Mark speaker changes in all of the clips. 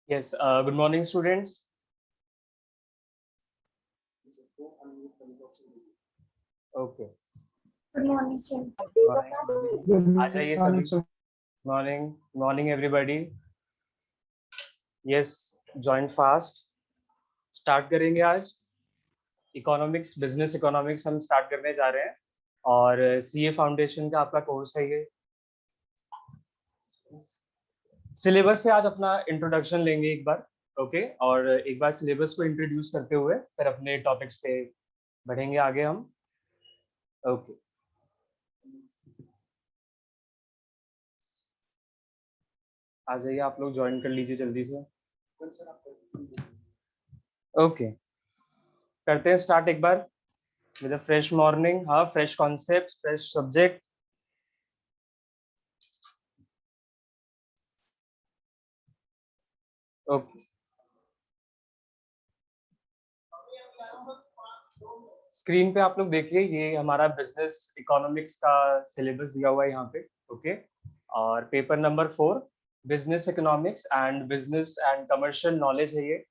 Speaker 1: Yes, good morning, students. Okay.
Speaker 2: Good morning, sir.
Speaker 1: आ जाइए सभी. Morning, everybody. Yes, join fast. Start करेंगे आज. Economics, business economics हम start करने जा रहे हैं और CA फाउंडेशन का आपका कोर्स है ये. सिलेबस से आज अपना इंट्रोडक्शन लेंगे एक बार. ओके और एक बार सिलेबस को इंट्रोड्यूस करते हुए फिर अपने टॉपिक्स पे बढ़ेंगे आगे हम. ओके. आ जाइए आप लोग, ज्वाइन कर लीजिए जल्दी से. ओके, करते हैं स्टार्ट एक बार विद अ फ्रेश मॉर्निंग. हाँ, fresh concept, fresh subject. Okay, screen पे आप लोग देखिए, ये हमारा बिजनेस इकोनॉमिक्स का सिलेबस दिया हुआ है यहाँ पे. ओके, और paper number 4 business economics and business and commercial knowledge है ये.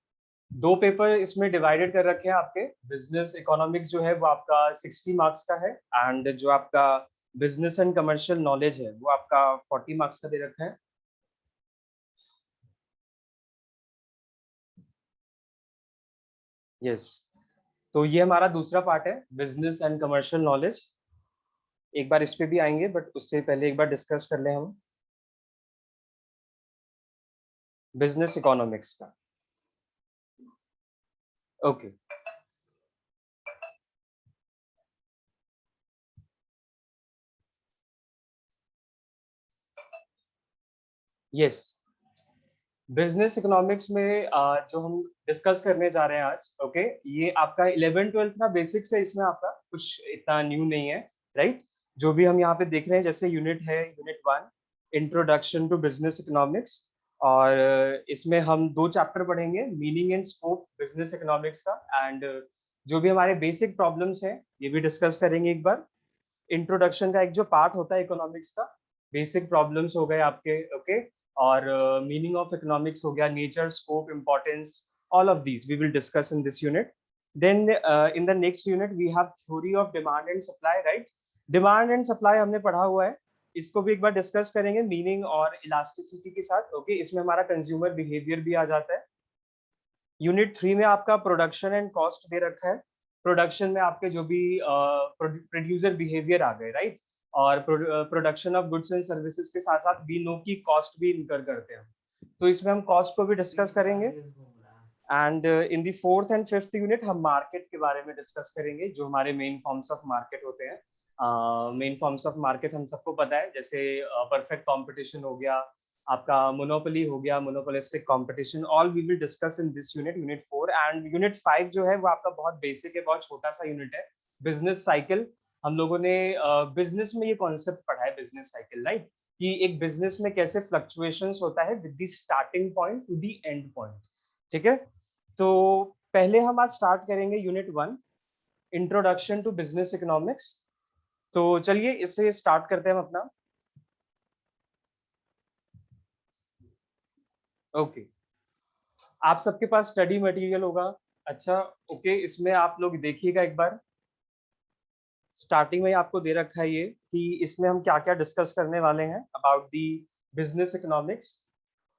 Speaker 1: 2 पेपर इसमें डिवाइडेड कर रखे हैं आपके. बिजनेस इकोनॉमिक्स जो है वो आपका 60 मार्क्स का है एंड जो आपका बिजनेस एंड कमर्शियल नॉलेज है वो आपका 40 मार्क्स का दे रखा है. यस, तो ये हमारा दूसरा पार्ट है, बिजनेस एंड कमर्शियल नॉलेज. एक बार इस पे भी आएंगे बट उससे पहले एक बार डिस्कस कर लें हम बिजनेस इकोनॉमिक्स का. ओके, यस, बिजनेस इकोनॉमिक्स में जो हम डिस्कस करने जा रहे हैं आज. ओके, ये आपका 11-12 का बेसिक्स है, इसमें आपका कुछ इतना न्यू नहीं है, राइट. जो भी हम यहाँ पे देख रहे हैं, जैसे यूनिट है unit 1 introduction to business economics, और इसमें हम 2 चैप्टर पढ़ेंगे, meaning and scope business economics का, एंड जो भी हमारे बेसिक प्रॉब्लम्स हैं ये भी डिस्कस करेंगे एक बार. इंट्रोडक्शन का एक जो पार्ट होता है इकोनॉमिक्स का, बेसिक प्रॉब्लम्स हो गए आपके. ओके, और मीनिंग ऑफ इकोनॉमिक्स हो गया, nature, scope, importance, all of these we will discuss in this unit. Then in the next unit we have theory of demand and supply, right. Demand and supply हमने पढ़ा हुआ है, इसको भी एक बार discuss करेंगे मीनिंग और इलास्टिसिटी के साथ. ओके, इसमें हमारा कंज्यूमर बिहेवियर भी आ जाता है. यूनिट 3 में आपका प्रोडक्शन एंड कॉस्ट दे रखा है. प्रोडक्शन में आपके जो भी प्रोड्यूसर बिहेवियर आ गए, राइट. और production of goods and services के साथ साथ वी नो की कॉस्ट भी इनकर करते हैं, तो इसमें हम कॉस्ट को भी डिस्कस करेंगे. And in the 4th and 5th unit हम मार्केट के बारे में डिस्कस करेंगे, जो हमारे मेन फॉर्म्स ऑफ मार्केट होते हैं. मेन फॉर्म्स ऑफ मार्केट हम सबको पता है, जैसे परफेक्ट कंपटीशन हो गया, आपका मोनोपोली हो गया, monopolistic competition. All we will discuss in this unit, unit 4. And unit 5 जो है वो आपका बहुत बेसिक है, बहुत छोटा सा यूनिट है, बिजनेस साइकिल. हम लोगों ने बिजनेस में ये कॉन्सेप्ट पढ़ा है, बिजनेस साइकिल, राइट, कि एक बिजनेस में कैसे फ्लक्चुएशंस होता है with the starting point to the end point. ठीक है, तो पहले हम आज स्टार्ट करेंगे unit 1 introduction to business economics. तो चलिए इससे स्टार्ट करते हैं हम अपना. ओके, आप सबके पास स्टडी मटेरियल होगा. अच्छा, ओके, इसमें आप लोग देखिएगा एक बार. स्टार्टिंग में आपको दे रखा है ये कि इसमें हम क्या क्या डिस्कस करने वाले हैं अबाउट दी बिजनेस इकोनॉमिक्स.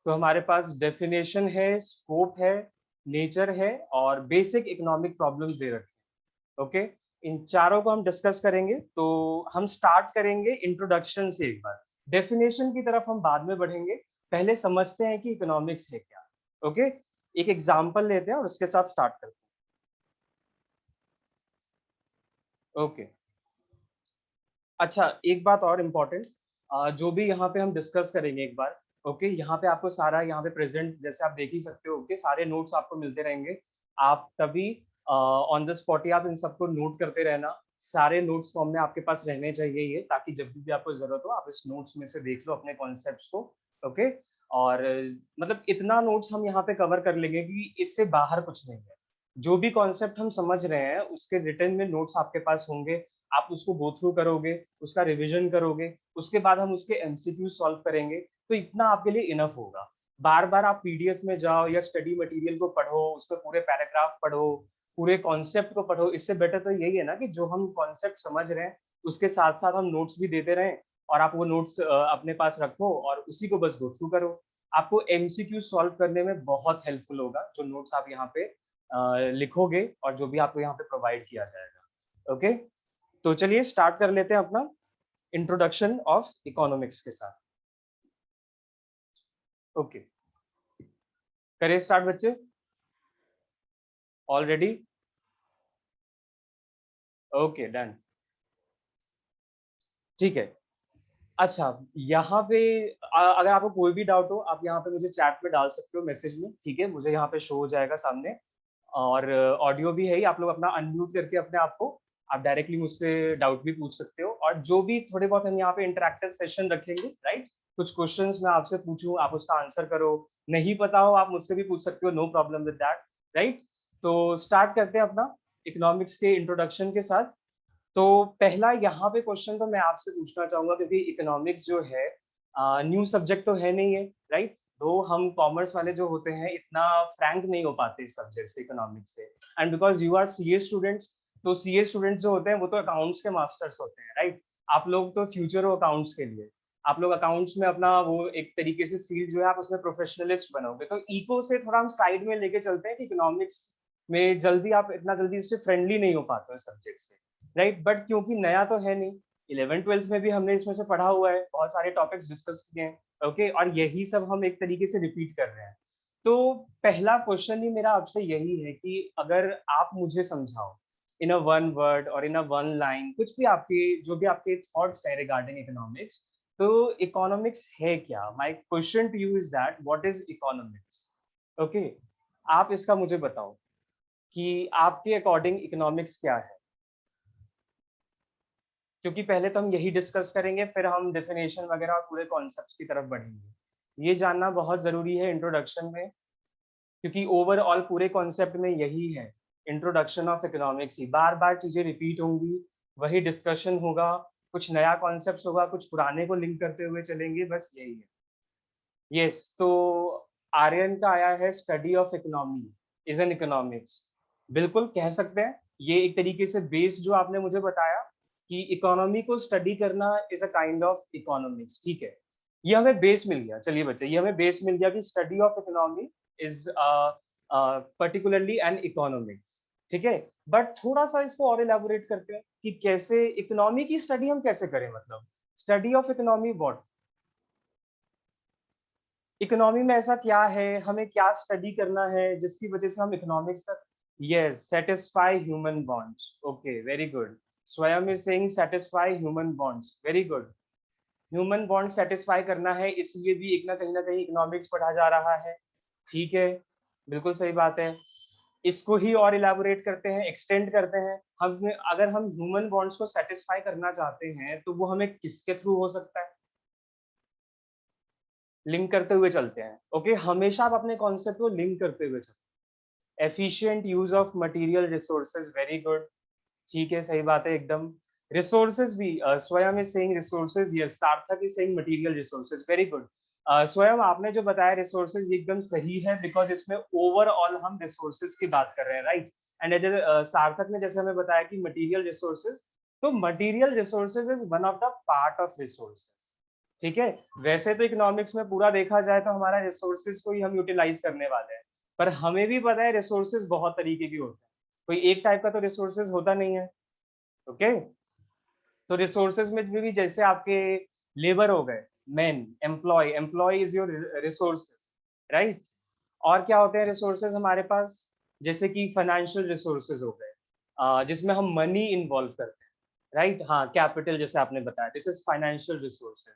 Speaker 1: तो हमारे पास डेफिनेशन है, स्कोप है, नेचर है और बेसिक इकोनॉमिक प्रॉब्लम्स दे रखे हैं. ओके, इन चारों को हम डिस्कस करेंगे. तो हम स्टार्ट करेंगे इंट्रोडक्शन से एक बार. डेफिनेशन की तरफ हम बाद में बढ़ेंगे, पहले समझते हैं कि इकोनॉमिक्स है क्या. ओके, एक एग्जांपल लेते हैं और उसके साथ स्टार्ट करते हैं. ओके, अच्छा, एक बात और इम्पोर्टेंट, जो भी यहाँ पे हम डिस्कस करेंगे एक बार. ओके, यहाँ पे आपको सारा यहाँ पे प्रेजेंट जैसे आप देख ही सकते हो, ओके, सारे नोट्स आपको मिलते रहेंगे. आप तभी ऑन द स्पॉट ही आप इन सबको नोट करते रहना. सारे नोट्स फॉर्म में आपके पास रहने चाहिए ये, ताकि जब भी आपको जरूरत हो आप इस नोट्स में से देख लो अपने कॉन्सेप्ट्स को. ओके, और मतलब इतना नोट्स हम यहाँ पे कवर कर लेंगे कि इससे बाहर कुछ नहीं है. जो भी कॉन्सेप्ट हम समझ रहे हैं उसके रिटर्न में नोट्स आपके पास होंगे. आप उसको गो थ्रू करोगे, उसका रिवीजन करोगे, उसके बाद हम उसके एमसीक्यू सॉल्व करेंगे, तो इतना आपके लिए इनफ होगा. बार बार आप पीडीएफ में जाओ या स्टडी मटेरियल को पढ़ो, उसमें पूरे पैराग्राफ पढ़ो, पूरे कॉन्सेप्ट को पढ़ो। इससे बेटर तो यही है ना कि जो हम कॉन्सेप्ट समझ रहे हैं उसके साथ साथ हम नोट्स भी देते रहें, और आप वो नोट्स अपने पास रखो और उसी को बस गो थ्रू करो। आपको एमसीक्यू सॉल्व करने में बहुत हेल्पफुल होगा जो नोट्स आप यहाँ पे लिखोगे और जो भी आपको यहाँ पे प्रोवाइड किया जाएगा। ओके, तो चलिए स्टार्ट कर लेते हैं अपना इंट्रोडक्शन ऑफ इकोनॉमिक्स के साथ। ओके, करिए स्टार्ट बच्चे। Already okay, done. ठीक है। अच्छा, यहाँ पे अगर आपको कोई भी डाउट हो आप यहाँ पे मुझे चैट में डाल सकते हो, मैसेज में। ठीक है, मुझे यहाँ पे शो हो जाएगा सामने, और ऑडियो भी है ही। आप लोग अपना अनम्यूट करके अपने आप को आप डायरेक्टली मुझसे डाउट भी पूछ सकते हो, और जो भी थोड़े बहुत हम यहाँ पे इंटरेक्टिव सेशन रखेंगे, राइट। कुछ क्वेश्चंस मैं आपसे पूछूं, आप उसका आंसर करो। नहीं पता हो आप मुझसे भी पूछ सकते हो, no problem with that, right. तो स्टार्ट करते हैं अपना इकोनॉमिक्स के इंट्रोडक्शन के साथ। तो पहला यहाँ पे क्वेश्चन तो मैं आपसे पूछना चाहूंगा, क्योंकि इकोनॉमिक्स जो है न्यू सब्जेक्ट तो है नहीं है, राइट। तो हम कॉमर्स वाले जो होते हैं इतना फ्रैंक नहीं हो पाते इस सब्जेक्ट से, इकोनॉमिक्स से। And because you are CA students, तो सीए स्टूडेंट्स जो होते हैं वो तो अकाउंट्स के मास्टर्स होते हैं, राइट। आप लोग तो फ्यूचर हो अकाउंट्स के लिए, आप लोग अकाउंट्स में अपना वो एक तरीके से फील्ड जो है आप उसमें प्रोफेशनलिस्ट बनोगे। तो इको से थोड़ा हम साइड में लेके चलते हैं कि इकोनॉमिक्स में जल्दी आप इतना जल्दी इससे फ्रेंडली नहीं हो पाते हो सब्जेक्ट से, राइट। बट क्योंकि नया तो है नहीं, 11th-12th में भी हमने इसमें से पढ़ा हुआ है, बहुत सारे टॉपिक्स डिस्कस किए हैं, ओके। और यही सब हम एक तरीके से रिपीट कर रहे हैं। तो पहला क्वेश्चन ही मेरा आपसे यही है कि अगर आप मुझे समझाओ इन अ वन वर्ड और इन अ वन लाइन, कुछ भी आपके जो भी आपके थॉट्स हैं रिगार्डिंग इकोनॉमिक्स, तो इकोनॉमिक्स है क्या? My question to you is that what is economics? Okay, आप इसका मुझे बताओ कि आपके अकॉर्डिंग इकोनॉमिक्स क्या है, क्योंकि पहले तो हम यही डिस्कस करेंगे, फिर हम डेफिनेशन वगैरह और पूरे कॉन्सेप्ट्स की तरफ बढ़ेंगे। ये जानना बहुत ज़रूरी है इंट्रोडक्शन में, क्योंकि ओवरऑल पूरे कॉन्सेप्ट में यही है, इंट्रोडक्शन ऑफ इकोनॉमिक्स ही। बार-बार चीज़ें रिपीट होंगी, वही डिस्कशन होगा, कुछ नया कॉन्सेप्ट्स होगा, कुछ पुराने को लिंक करते हुए चलेंगे, बस यही है। यस, तो आर्यन का आया है study of economy is an economics. बिल्कुल कह सकते हैं, ये एक तरीके से बेस जो आपने मुझे बताया कि इकोनॉमी को स्टडी करना is a kind of economics, ठीक है। ये हमें बेस मिल गया। चलिए बच्चे, ये हमें बेस मिल गया कि study of economy is particularly N economics, ठीक है। बट थोड़ा सा इसको और इलेबोरेट करते हैं कि कैसे इकोनॉमी की स्टडी हम कैसे करें, मतलब study of economy what, economy में ऐसा क्या है, हमें क्या स्टडी करना है जिसकी वजह से हम इकोनॉमिक्स तक। Yes, satisfy human bonds. Okay, very good. Swayam is saying satisfy human bonds, very good. Human bond satisfy करना है, इसलिए भी एक ना कहीं इकोनॉमिक्स पढ़ा जा रहा है, ठीक है। बिल्कुल सही बात है। इसको ही और इलेबोरेट करते हैं, एक्सटेंड करते हैं। हम अगर हम ह्यूमन बॉन्ड्स को सेटिस्फाई करना चाहते हैं तो वो हमें किसके थ्रू हो सकता है? लिंक करते हुए चलते हैं, ओके। हमेशा आप अपने कॉन्सेप्ट को लिंक करते हुए चलते हैं। Efficient use of material resources, very good, ठीक है, सही बात है एकदम। रिसोर्सेज भी स्वयं इज सेइंग रिसोर्सेज, यस। सार्थक is saying material resources, very good. स्वयं आपने जो बताया रिसोर्सेज एकदम सही है, बिकॉज इसमें ओवरऑल हम रिसोर्सेज की बात कर रहे हैं, राइट। एंड जैसे सार्थक ने जैसे हमें बताया कि मटेरियल रिसोर्सेज, तो material resources is one of the part of resources, ठीक है। वैसे तो इकोनॉमिक्स में पूरा देखा जाए तो हमारा रिसोर्सेज को ही हम यूटिलाइज करने वाले हैं, पर हमें भी पता है रिसोर्सेज बहुत तरीके की होते हैं, कोई एक टाइप का तो रिसोर्सेज होता नहीं है, ओके। तो रिसोर्सेज में भी जैसे आपके लेबर हो गए, man, employ, employ is your resources, right. और क्या होते हैं रिसोर्सेज हमारे पास, जैसे कि फाइनेंशियल रिसोर्सेज हो गए, जिसमें हम मनी इन्वॉल्व करते हैं, राइट। हाँ, कैपिटल जैसे आपने बताया, this is financial resources.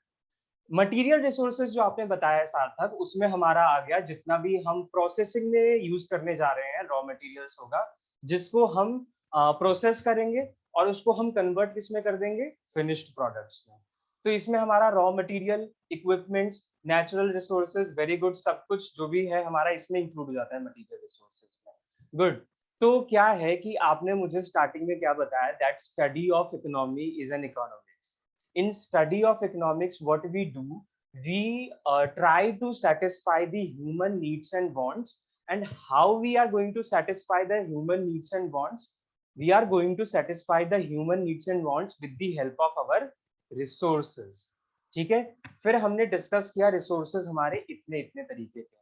Speaker 1: Material resources जो आपने बताया सार्थक, उसमें हमारा आ गया जितना भी हम प्रोसेसिंग में यूज करने जा रहे हैं, रॉ मटेरियल्स होगा, जिसको हम प्रोसेस करेंगे और उसको हम कन्वर्ट किसमें कर देंगे, फिनिश्ड प्रोडक्ट्स में। तो इसमें हमारा raw material, equipments, natural resources, very good, सब कुछ जो भी है हमारा इसमें इंक्लूड हो जाता है मटेरियल रिसोर्सेज में, गुड। तो क्या है कि आपने मुझे स्टार्टिंग में क्या बताया, that study of economy is an economics. In study of economics, what we do, we try to satisfy the human needs and wants. And how we are going to satisfy the human needs and wants? We are going to satisfy the human needs and wants with the help of our resources. ठीक है, फिर हमने discuss किया resources हमारे इतने इतने तरीके के।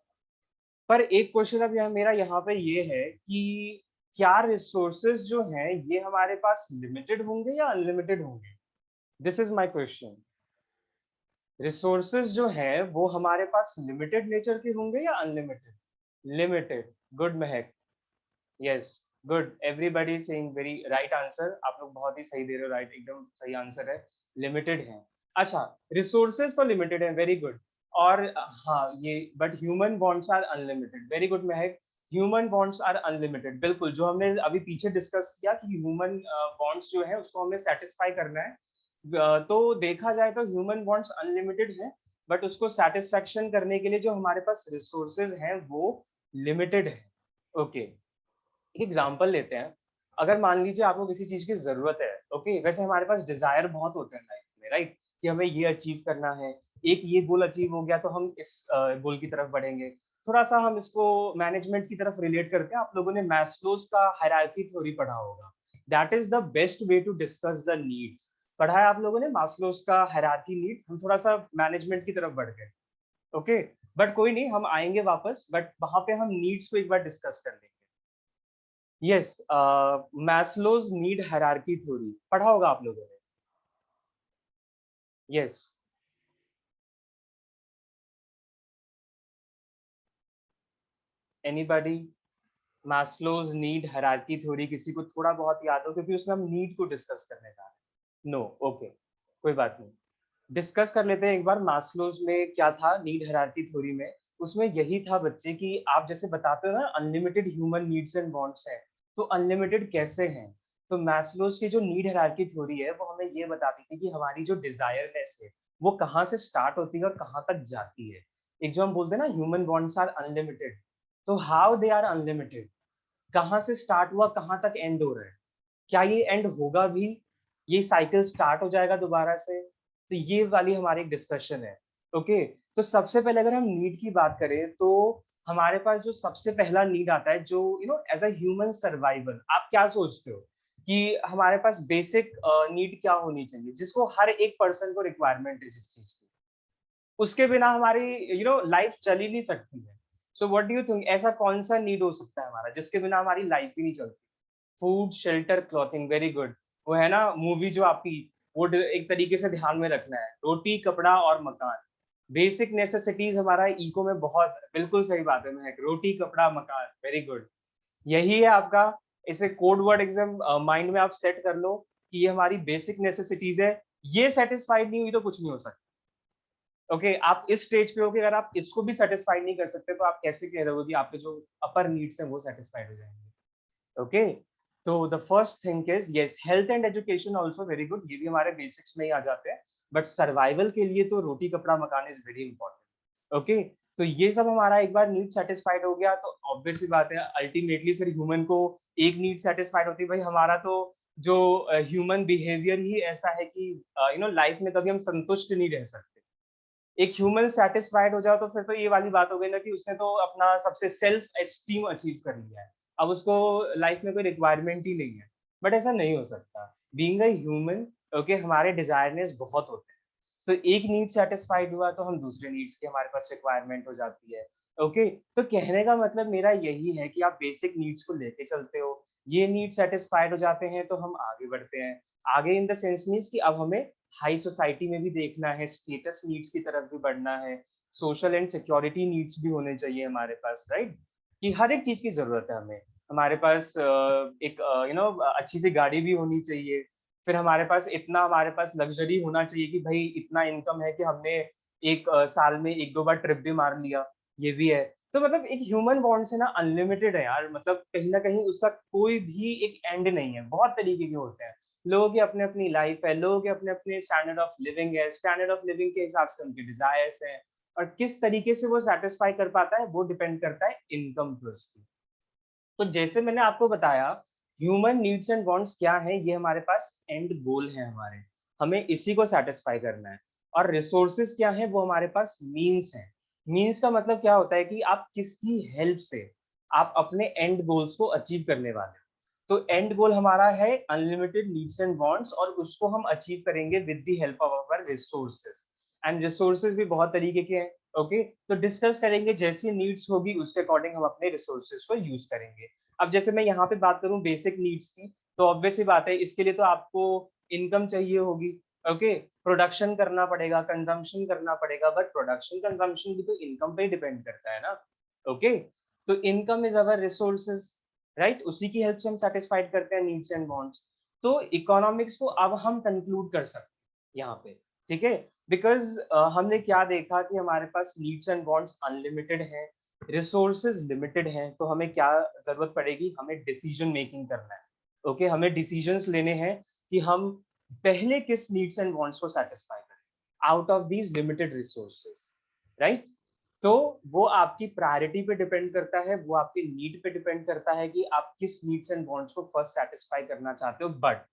Speaker 1: पर एक क्वेश्चन अब मेरा यहाँ पे ये है कि क्या रिसोर्सेज जो हैं ये हमारे पास लिमिटेड होंगे या अनलिमिटेड होंगे? This is my question. Resources जो है वो हमारे पास लिमिटेड नेचर के होंगे या अनलिमिटेड? लिमिटेड। गुड महक, yes, good, everybody saying very right answer. आप लोग बहुत ही सही दे रहे हो, राइट, एकदम सही आंसर है, लिमिटेड है। अच्छा, रिसोर्सेज तो लिमिटेड है, वेरी गुड। और हाँ ये, but human bonds are unlimited, very good Mahak, human bonds are unlimited. बिल्कुल, जो हमने अभी पीछे डिस्कस किया कि ह्यूमन बॉन्ड्स जो है उसको हमें सेटिस्फाई करना है, तो देखा जाए तो ह्यूमन बॉन्ड्स अनलिमिटेड है, बट उसको सेटिस्फेक्शन करने के लिए जो हमारे पास रिसोर्सेज हैं वो लिमिटेड है। ओके, एक एग्जांपल लेते हैं। अगर मान लीजिए आपको किसी चीज की जरूरत है, ओके, वैसे हमारे पास डिजायर बहुत होते हैं लाइफ में, राइट, कि हमें ये अचीव करना है, एक ये गोल अचीव हो गया तो हम इस गोल की तरफ बढ़ेंगे। थोड़ा सा हम इसको मैनेजमेंट की तरफ रिलेट करते हैं। आप लोगों ने मैस्लोज का हायरार्की थ्योरी पढ़ा होगा। That is the best way to discuss the needs. पढ़ा है आप लोगों ने मास्लोज का हायरार्की नीड? हम थोड़ा सा मैनेजमेंट की तरफ बढ़ गए, ओके, बट कोई नहीं, हम आएंगे वापस, बट वहां पे हम नीड्स को एक बार डिस्कस कर लेंगे। Yes, Maslow's need hierarchy theory पढ़ा होगा आप लोगों ने। Yes, anybody? Maslow's need hierarchy theory किसी को थोड़ा बहुत याद हो, क्योंकि उसमें हम नीड को डिस्कस करने जा रहे हैं। नो, ओके, कोई बात नहीं, डिस्कस कर लेते हैं एक बार। मैस्लोज में क्या था नीड हायरार्की थ्योरी में? उसमें यही था बच्चे कि आप जैसे बताते हो ना unlimited human needs and wants हैं, तो अनलिमिटेड कैसे हैं? तो मैस्लोज की जो नीड हायरार्की थ्योरी है वो हमें ये बताती थी कि हमारी जो डिजायरनेस है वो कहाँ से स्टार्ट होती है और कहाँ तक जाती है। एक जो हम बोलते हैं ना ह्यूमन वांट्स आर अनलिमिटेड, तो हाउ दे आर अनलिमिटेड? कहाँ से स्टार्ट हुआ, कहाँ तक एंड हो रहा है? क्या ये एंड होगा भी? ये साइकिल स्टार्ट हो जाएगा दोबारा से? तो ये वाली हमारी डिस्कशन है। ओके, तो सबसे पहले अगर हम नीड की बात करें तो हमारे पास जो सबसे पहला नीड आता है, जो एज अ ह्यूमन सर्वाइवल, आप क्या सोचते हो कि हमारे पास बेसिक नीड क्या होनी चाहिए जिसको हर एक पर्सन को रिक्वायरमेंट है जिस चीज की? उसके बिना हमारी लाइफ चल ही नहीं सकती है। So what do you think, ऐसा कौन सा नीड हो सकता है हमारा जिसके बिना हमारी लाइफ ही नहीं चलती? Food, shelter, clothing, very good. वो है ना मूवी जो आपकी, वो एक तरीके से ध्यान में रखना है, रोटी, कपड़ा और मकान। बेसिक नेसेसिटीज हमारा इको में बहुत, बिल्कुल सही बात है महक, रोटी, कपड़ा, मकान, वेरी गुड। यही है आपका, इसे कोड वर्ड एग्जाम माइंड में आप सेट कर लो कि ये हमारी बेसिक नेसेसिटीज है। ये सेटिस्फाइड नहीं हुई तो कुछ नहीं हो सकता। ओके, आप इस स्टेज पे हो कि अगर आप इसको भी सेटिस्फाइड नहीं कर सकते तो आप कैसे कह रहे हो कि आपके जो अपर नीड्स हैं वो सेटिस्फाइड हो जाएंगे? ओके, तो the first thing is yes, health and education also very good, ये भी हमारे बेसिक्स में ही आ जाते हैं, बट सर्वाइवल के लिए तो रोटी, कपड़ा, मकान इज वेरी इंपॉर्टेंट। ओके, तो ये सब हमारा एक बार नीड सेटिस्फाइड हो गया तो ऑब्वियसली बात है अल्टीमेटली फिर ह्यूमन को एक नीड सेटिस्फाइड होती है। भाई हमारा तो जो ह्यूमन बिहेवियर ही ऐसा है कि लाइफ में कभी हम संतुष्ट नहीं रह सकते। एक ह्यूमन सेटिस्फाइड हो जाओ तो फिर तो ये वाली बात हो गई ना कि उसने तो अपना सबसे सेल्फ एस्टीम अचीव कर लिया है, अब उसको लाइफ में कोई रिक्वायरमेंट ही नहीं है। बट ऐसा नहीं हो सकता। बीइंग अ ह्यूमन, ओके, हमारे डिजायरनेस बहुत होते हैं, तो एक नीड सेटिस्फाइड हुआ तो हम दूसरे नीड्स की हमारे पास रिक्वायरमेंट हो जाती है। ओके, तो कहने का मतलब मेरा यही है कि आप बेसिक नीड्स को लेके चलते हो, ये नीड सेटिस्फाइड हो जाते हैं तो हम आगे बढ़ते हैं। आगे इन द सेंस मीन्स कि अब हमें हाई सोसाइटी में भी देखना है, स्टेटस नीड्स की तरफ भी बढ़ना है, सोशल एंड सिक्योरिटी नीड्स भी होने चाहिए हमारे पास, राइट? कि हर एक चीज की जरूरत है हमें। हमारे पास एक अच्छी सी गाड़ी भी होनी चाहिए, फिर हमारे पास इतना, हमारे पास लग्जरी होना चाहिए कि भाई इतना इनकम है कि हमने एक साल में एक दो बार ट्रिप भी मार लिया, ये भी है। तो मतलब एक ह्यूमन बॉन्ड्स है ना, अनलिमिटेड है यार, मतलब कहीं ना कहीं उसका कोई भी एक एंड नहीं है, बहुत तरीके के होते हैं। लोगों की अपनी अपनी लाइफ है, लोगों के अपने अपने स्टैंडर्ड ऑफ लिविंग है, स्टैंडर्ड ऑफ लिविंग के हिसाब से उनके डिजायर्स हैं, और किस तरीके से वो सेटिस्फाई कर पाता है वो डिपेंड करता है इनकम पे उसकी। तो जैसे मैंने आपको बताया, ह्यूमन नीड्स एंड वांट्स क्या है, ये हमारे पास एंड गोल है हमारे, हमें इसी को सेटिस्फाई करना है। और रिसोर्सेज क्या है, वो हमारे पास मीन्स है। मीन्स का मतलब क्या होता है कि आप किसकी हेल्प से आप अपने एंड गोल्स को अचीव करने वाले हो। तो एंड गोल हमारा है अनलिमिटेड नीड्स एंड वांट्स, और उसको हम अचीव करेंगे with the help of our resources. And resources भी बहुत तरीके के हैं। ओके, तो डिस्कस करेंगे, जैसी नीड्स होगी उसके अकॉर्डिंग हम अपने रिसोर्सेज को यूज करेंगे। अब जैसे मैं यहाँ पे बात करूँ बेसिक नीड्स की, तो ऑब्वियस ही बात है, इसके लिए तो आपको इनकम चाहिए होगी। ओके, प्रोडक्शन करना पड़ेगा, कंजम्पशन करना पड़ेगा, बट प्रोडक्शन कंजम्पशन भी तो इनकम पे डिपेंड करता है ना। ओके, तो income is our resources, right, उसी की हेल्प से हम सेटिस्फाइड करते हैं नीड्स एंड वांट्स। तो इकोनॉमिक्स को अब हम कंक्लूड कर सकते हैं यहाँ पे, ठीक है, बिकॉज हमने क्या देखा कि हमारे पास नीड्स एंड वांट्स अनलिमिटेड हैं, रिसोर्सेज लिमिटेड हैं, तो हमें क्या जरूरत पड़ेगी, हमें डिसीजन मेकिंग करना है। ओके, हमें डिसीजंस लेने हैं कि हम पहले किस नीड्स एंड वांट्स को सेटिस्फाई करें out of these limited resources, right. तो वो आपकी प्रायोरिटी पे डिपेंड करता है, वो आपके नीड पे डिपेंड करता है कि आप किस नीड्स एंड वांट्स को फर्स्ट सेटिस्फाई करना चाहते हो। बट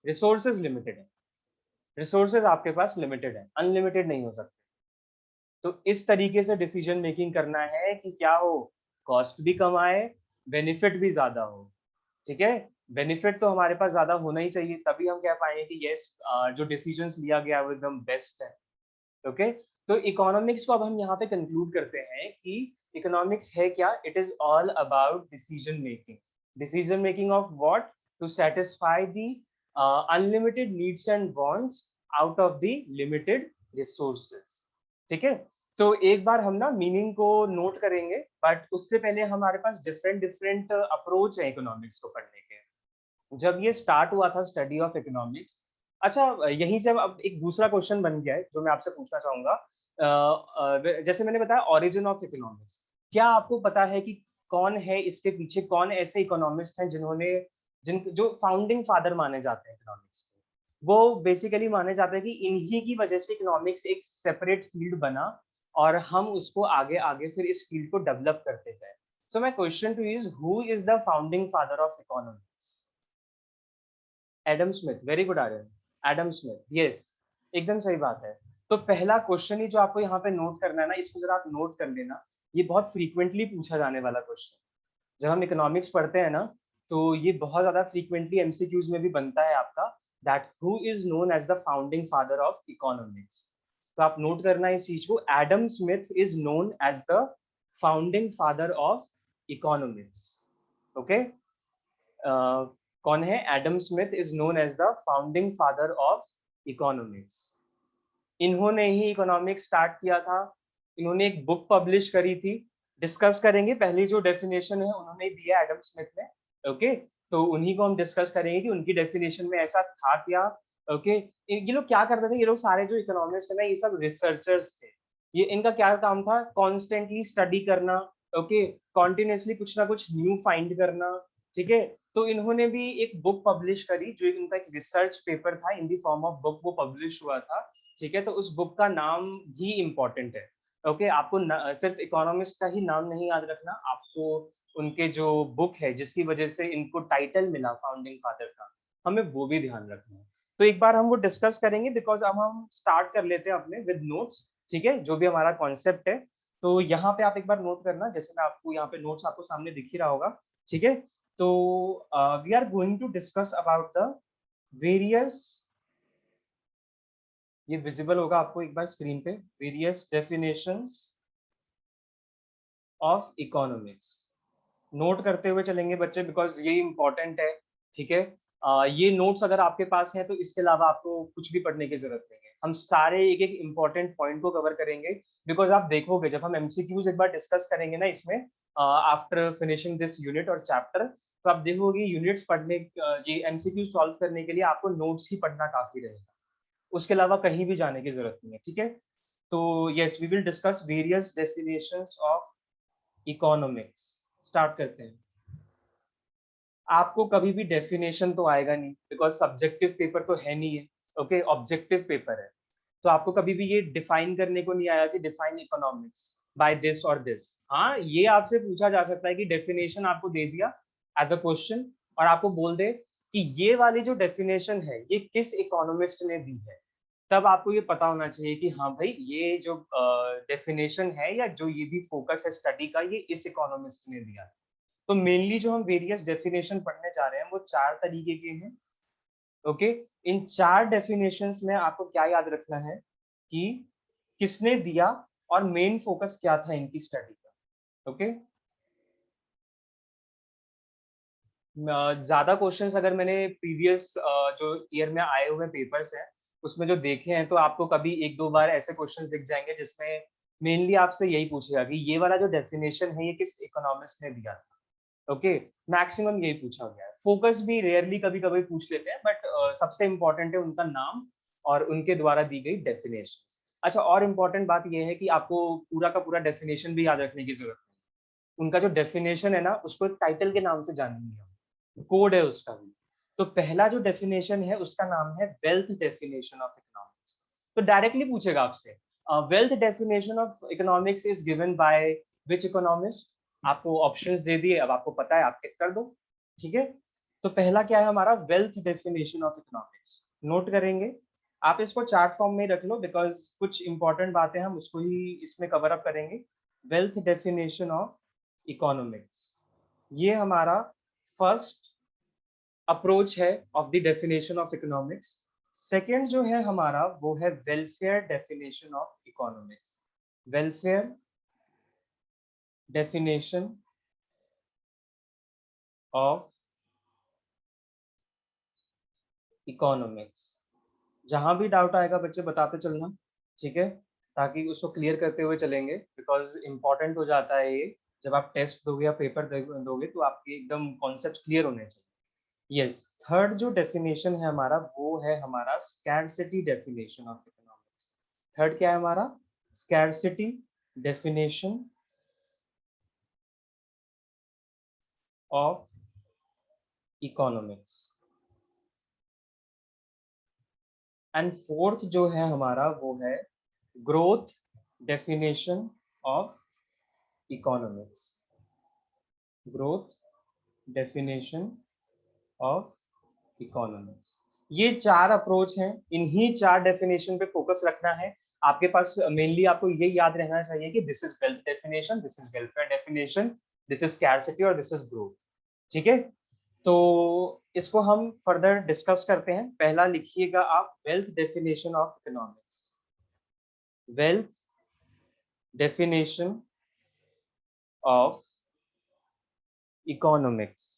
Speaker 1: रिसोर्सेज लिमिटेड है, रिसोर्सेज आपके पास लिमिटेड है, अनलिमिटेड नहीं हो सकते। तो इस तरीके से डिसीजन मेकिंग करना है कि क्या हो, कॉस्ट भी कम आए, बेनिफिट भी ज्यादा हो। ठीक है, बेनिफिट तो हमारे पास ज्यादा होना ही चाहिए, तभी हम कह पाएंगे कि यस, जो डिसीजंस लिया गया वो एकदम बेस्ट है। ओके, तो इकोनॉमिक्स को अब हम यहाँ पे कंक्लूड करते हैं कि इकोनॉमिक्स है क्या, it is all about decision making. Decision making of what, to satisfy the unlimited needs and wants out of the limited resources. ठीक है, तो एक बार हम ना मीनिंग को नोट करेंगे, बट उससे पहले हमारे पास डिफरेंट डिफरेंट अप्रोच है इकोनॉमिक्स को पढ़ने के। जब ये स्टार्ट हुआ था स्टडी ऑफ इकोनॉमिक्स, अच्छा यहीं से अब एक दूसरा क्वेश्चन बन गया है जो मैं आपसे पूछना चाहूंगा। जैसे मैंने बताया ओरिजिन ऑफ इकोनॉमिक्स, क्या आपको पता है कि कौन है इसके पीछे, कौन ऐसे इकोनॉमिस्ट हैं जिन्होंने, जिन जो फाउंडिंग फादर माने जाते हैं इकोनॉमिक्स के, वो बेसिकली माने जाते हैं कि इन्हीं की वजह से इकोनॉमिक्स एक सेपरेट फील्ड बना, और हम उसको आगे आगे फिर इस फील्ड को डेवलप करते गए। So my question to is, who is the founding father of economics? Adam Smith, very good Aryan, Adam Smith, yes, एकदम सही बात है। तो पहला क्वेश्चन ही जो आपको यहाँ पे नोट करना है ना, इसको जरा आप नोट कर लेना, ये बहुत फ्रीक्वेंटली पूछा जाने वाला क्वेश्चन। जब हम इकोनॉमिक्स पढ़ते हैं ना, तो ये बहुत ज्यादा फ्रीक्वेंटली एमसीक्यूज में भी बनता है आपका, that who is known as the founding father of economics. तो आप नोट करना इस चीज को, Adam Smith is known as the founding father of economics. Okay, कौन है? Adam Smith is known as the founding father of economics. इन्होंने ही इकोनॉमिक्स स्टार्ट किया था, इन्होंने एक बुक पब्लिश करी थी, डिस्कस करेंगे। पहली जो डेफिनेशन है उन्होंने दिया एडम स्मिथ ने। ओके, तो उन्हीं को हम डिस्कस करेंगे कि उनकी डेफिनेशन में ऐसा था क्या। ओके, ये लोग क्या करते थे, ये लोग सारे जो इकोनॉमिस्ट है ना, ये सब रिसर्चर्स थे। ये इनका क्या काम था, कॉन्स्टेंटली स्टडी करना। ओके, कॉन्टिन्यूसली कुछ ना कुछ न्यू फाइंड करना। ठीक है, तो इन्होंने भी एक बुक पब्लिश करी, जो इनका एक रिसर्च पेपर था, इन दी फॉर्म ऑफ बुक वो पब्लिश हुआ था। ठीक है, तो उस बुक का नाम भी इम्पोर्टेंट है। ओके, आपको सिर्फ इकोनॉमिस्ट का ही नाम नहीं याद रखना, आपको उनके जो बुक है जिसकी वजह से इनको टाइटल मिला फाउंडिंग फादर का, हमें वो भी ध्यान रखना है। तो एक बार हम वो डिस्कस करेंगे, बिकॉज अब हम स्टार्ट कर लेते हैं अपने विद नोट्स। ठीक है, जो भी हमारा कॉन्सेप्ट है, तो यहाँ पे आप एक बार नोट करना, जैसे मैं आपको यहाँ पे नोट्स आपको सामने दिख ही रहा होगा। ठीक है, तो we are going to discuss about the various, ये विजिबल होगा आपको एक बार स्क्रीन पे, various definitions of economics. Note करते हुए चलेंगे बच्चे, बिकॉज ये इंपॉर्टेंट है। ठीक है, ये नोट्स अगर आपके पास है तो इसके अलावा आपको कुछ भी पढ़ने की जरूरत नहीं है, हम सारे एक एक इंपॉर्टेंट पॉइंट को कवर करेंगे। बिकॉज आप देखोगे जब हम एमसीक्यूज एक बार डिस्कस करेंगे ना इसमें, आफ्टर फिनिशिंग दिस यूनिट और चैप्टर, तो आप देखोगे यूनिट्स पढ़ने, ये एमसीक्यू सॉल्व करने के लिए आपको नोट्स ही पढ़ना काफी रहेगा, उसके अलावा कहीं भी जाने की जरूरत नहीं है। ठीक है, तो yes, we will discuss various definitions of economics. Start करते हैं। आपको कभी भी डेफिनेशन तो आएगा नहीं, बिकॉज सब्जेक्टिव पेपर तो है नहीं है। ओके, ऑब्जेक्टिव पेपर है, तो आपको कभी भी ये डिफाइन करने को नहीं आया कि डिफाइन इकोनॉमिक्स बाय दिस और दिस। हाँ, ये आपसे पूछा जा सकता है कि डेफिनेशन आपको दे दिया एज अ क्वेश्चन, और आपको बोल दे कि ये वाली जो डेफिनेशन है ये किस इकोनॉमिस्ट ने दी है। तब आपको ये पता होना चाहिए कि हाँ भाई ये जो डेफिनेशन है या जो ये भी फोकस है स्टडी का ये इस इकोनॉमिस्ट ने दिया। तो मेनली जो हम वेरियस डेफिनेशन पढ़ने जा रहे हैं वो 4 तरीके के हैं। ओके, इन 4 डेफिनेशंस में आपको क्या याद रखना है कि किसने दिया और मेन फोकस क्या था इनकी स्टडी का। ओके, ज्यादा क्वेश्चंस अगर मैंने प्रीवियस जो ईयर में आए हुए पेपर्स हैं उसमें जो देखे हैं तो आपको कभी एक दो बार ऐसे क्वेश्चंस दिख जाएंगे जिसमें मेनली आपसे यही पूछेगा कि ये वाला जो डेफिनेशन है ये किस इकोनॉमिस्ट ने दिया था। ओके, मैक्सिमम यही पूछा गया है। फोकस भी रेयरली कभी कभी पूछ लेते हैं बट सबसे इंपॉर्टेंट है उनका नाम और उनके द्वारा दी गई डेफिनेशन। अच्छा, और इम्पोर्टेंट बात यह है कि आपको पूरा का पूरा डेफिनेशन भी याद रखने की जरूरत नहीं। उनका जो डेफिनेशन है ना उसको एक टाइटल के नाम से जानेंगे हम, कोड है उसका भी। तो पहला जो डेफिनेशन है उसका नाम है वेल्थ डेफिनेशन ऑफ इकोनॉमिक्स। तो डायरेक्टली पूछेगा आपसे wealth definition of economics is given by which economist. आपको ऑप्शंस दे दिए, अब आपको पता है आप टिक कर दो। ठीक है, तो पहला क्या है हमारा wealth definition of economics. Note करेंगे, आप इसको चार्ट फॉर्म में रख लो बिकॉज कुछ इंपॉर्टेंट बातें हम उसको ही इसमें कवर अप करेंगे। वेल्थ डेफिनेशन ऑफ इकोनॉमिक्स, ये हमारा फर्स्ट अप्रोच है of the definition of economics. Second जो है हमारा वो है welfare definition of economics. Welfare definition of economics. जहां भी डाउट आएगा बच्चे बताते चलना, ठीक है, ताकि उसको क्लियर करते हुए चलेंगे बिकॉज इंपॉर्टेंट हो जाता है ये। जब आप टेस्ट दोगे या पेपर दोगे तो आपके एकदम कॉन्सेप्ट क्लियर होने चाहिए। यस, थर्ड जो डेफिनेशन है हमारा वो है हमारा scarcity definition of economics. Third क्या है हमारा? Scarcity definition of economics. And fourth जो है हमारा वो है growth definition of economics. Growth definition of economics. ये 4 अप्रोच हैं, इन्हीं 4 डेफिनेशन पे फोकस रखना है। आपके पास मेनली आपको ये याद रहना चाहिए कि this is wealth definition, this is welfare definition, this is scarcity और दिस इज ग्रोथ। ठीक है, तो इसको हम फर्दर डिस्कस करते हैं। पहला लिखिएगा आप wealth definition of economics. Wealth definition of economics.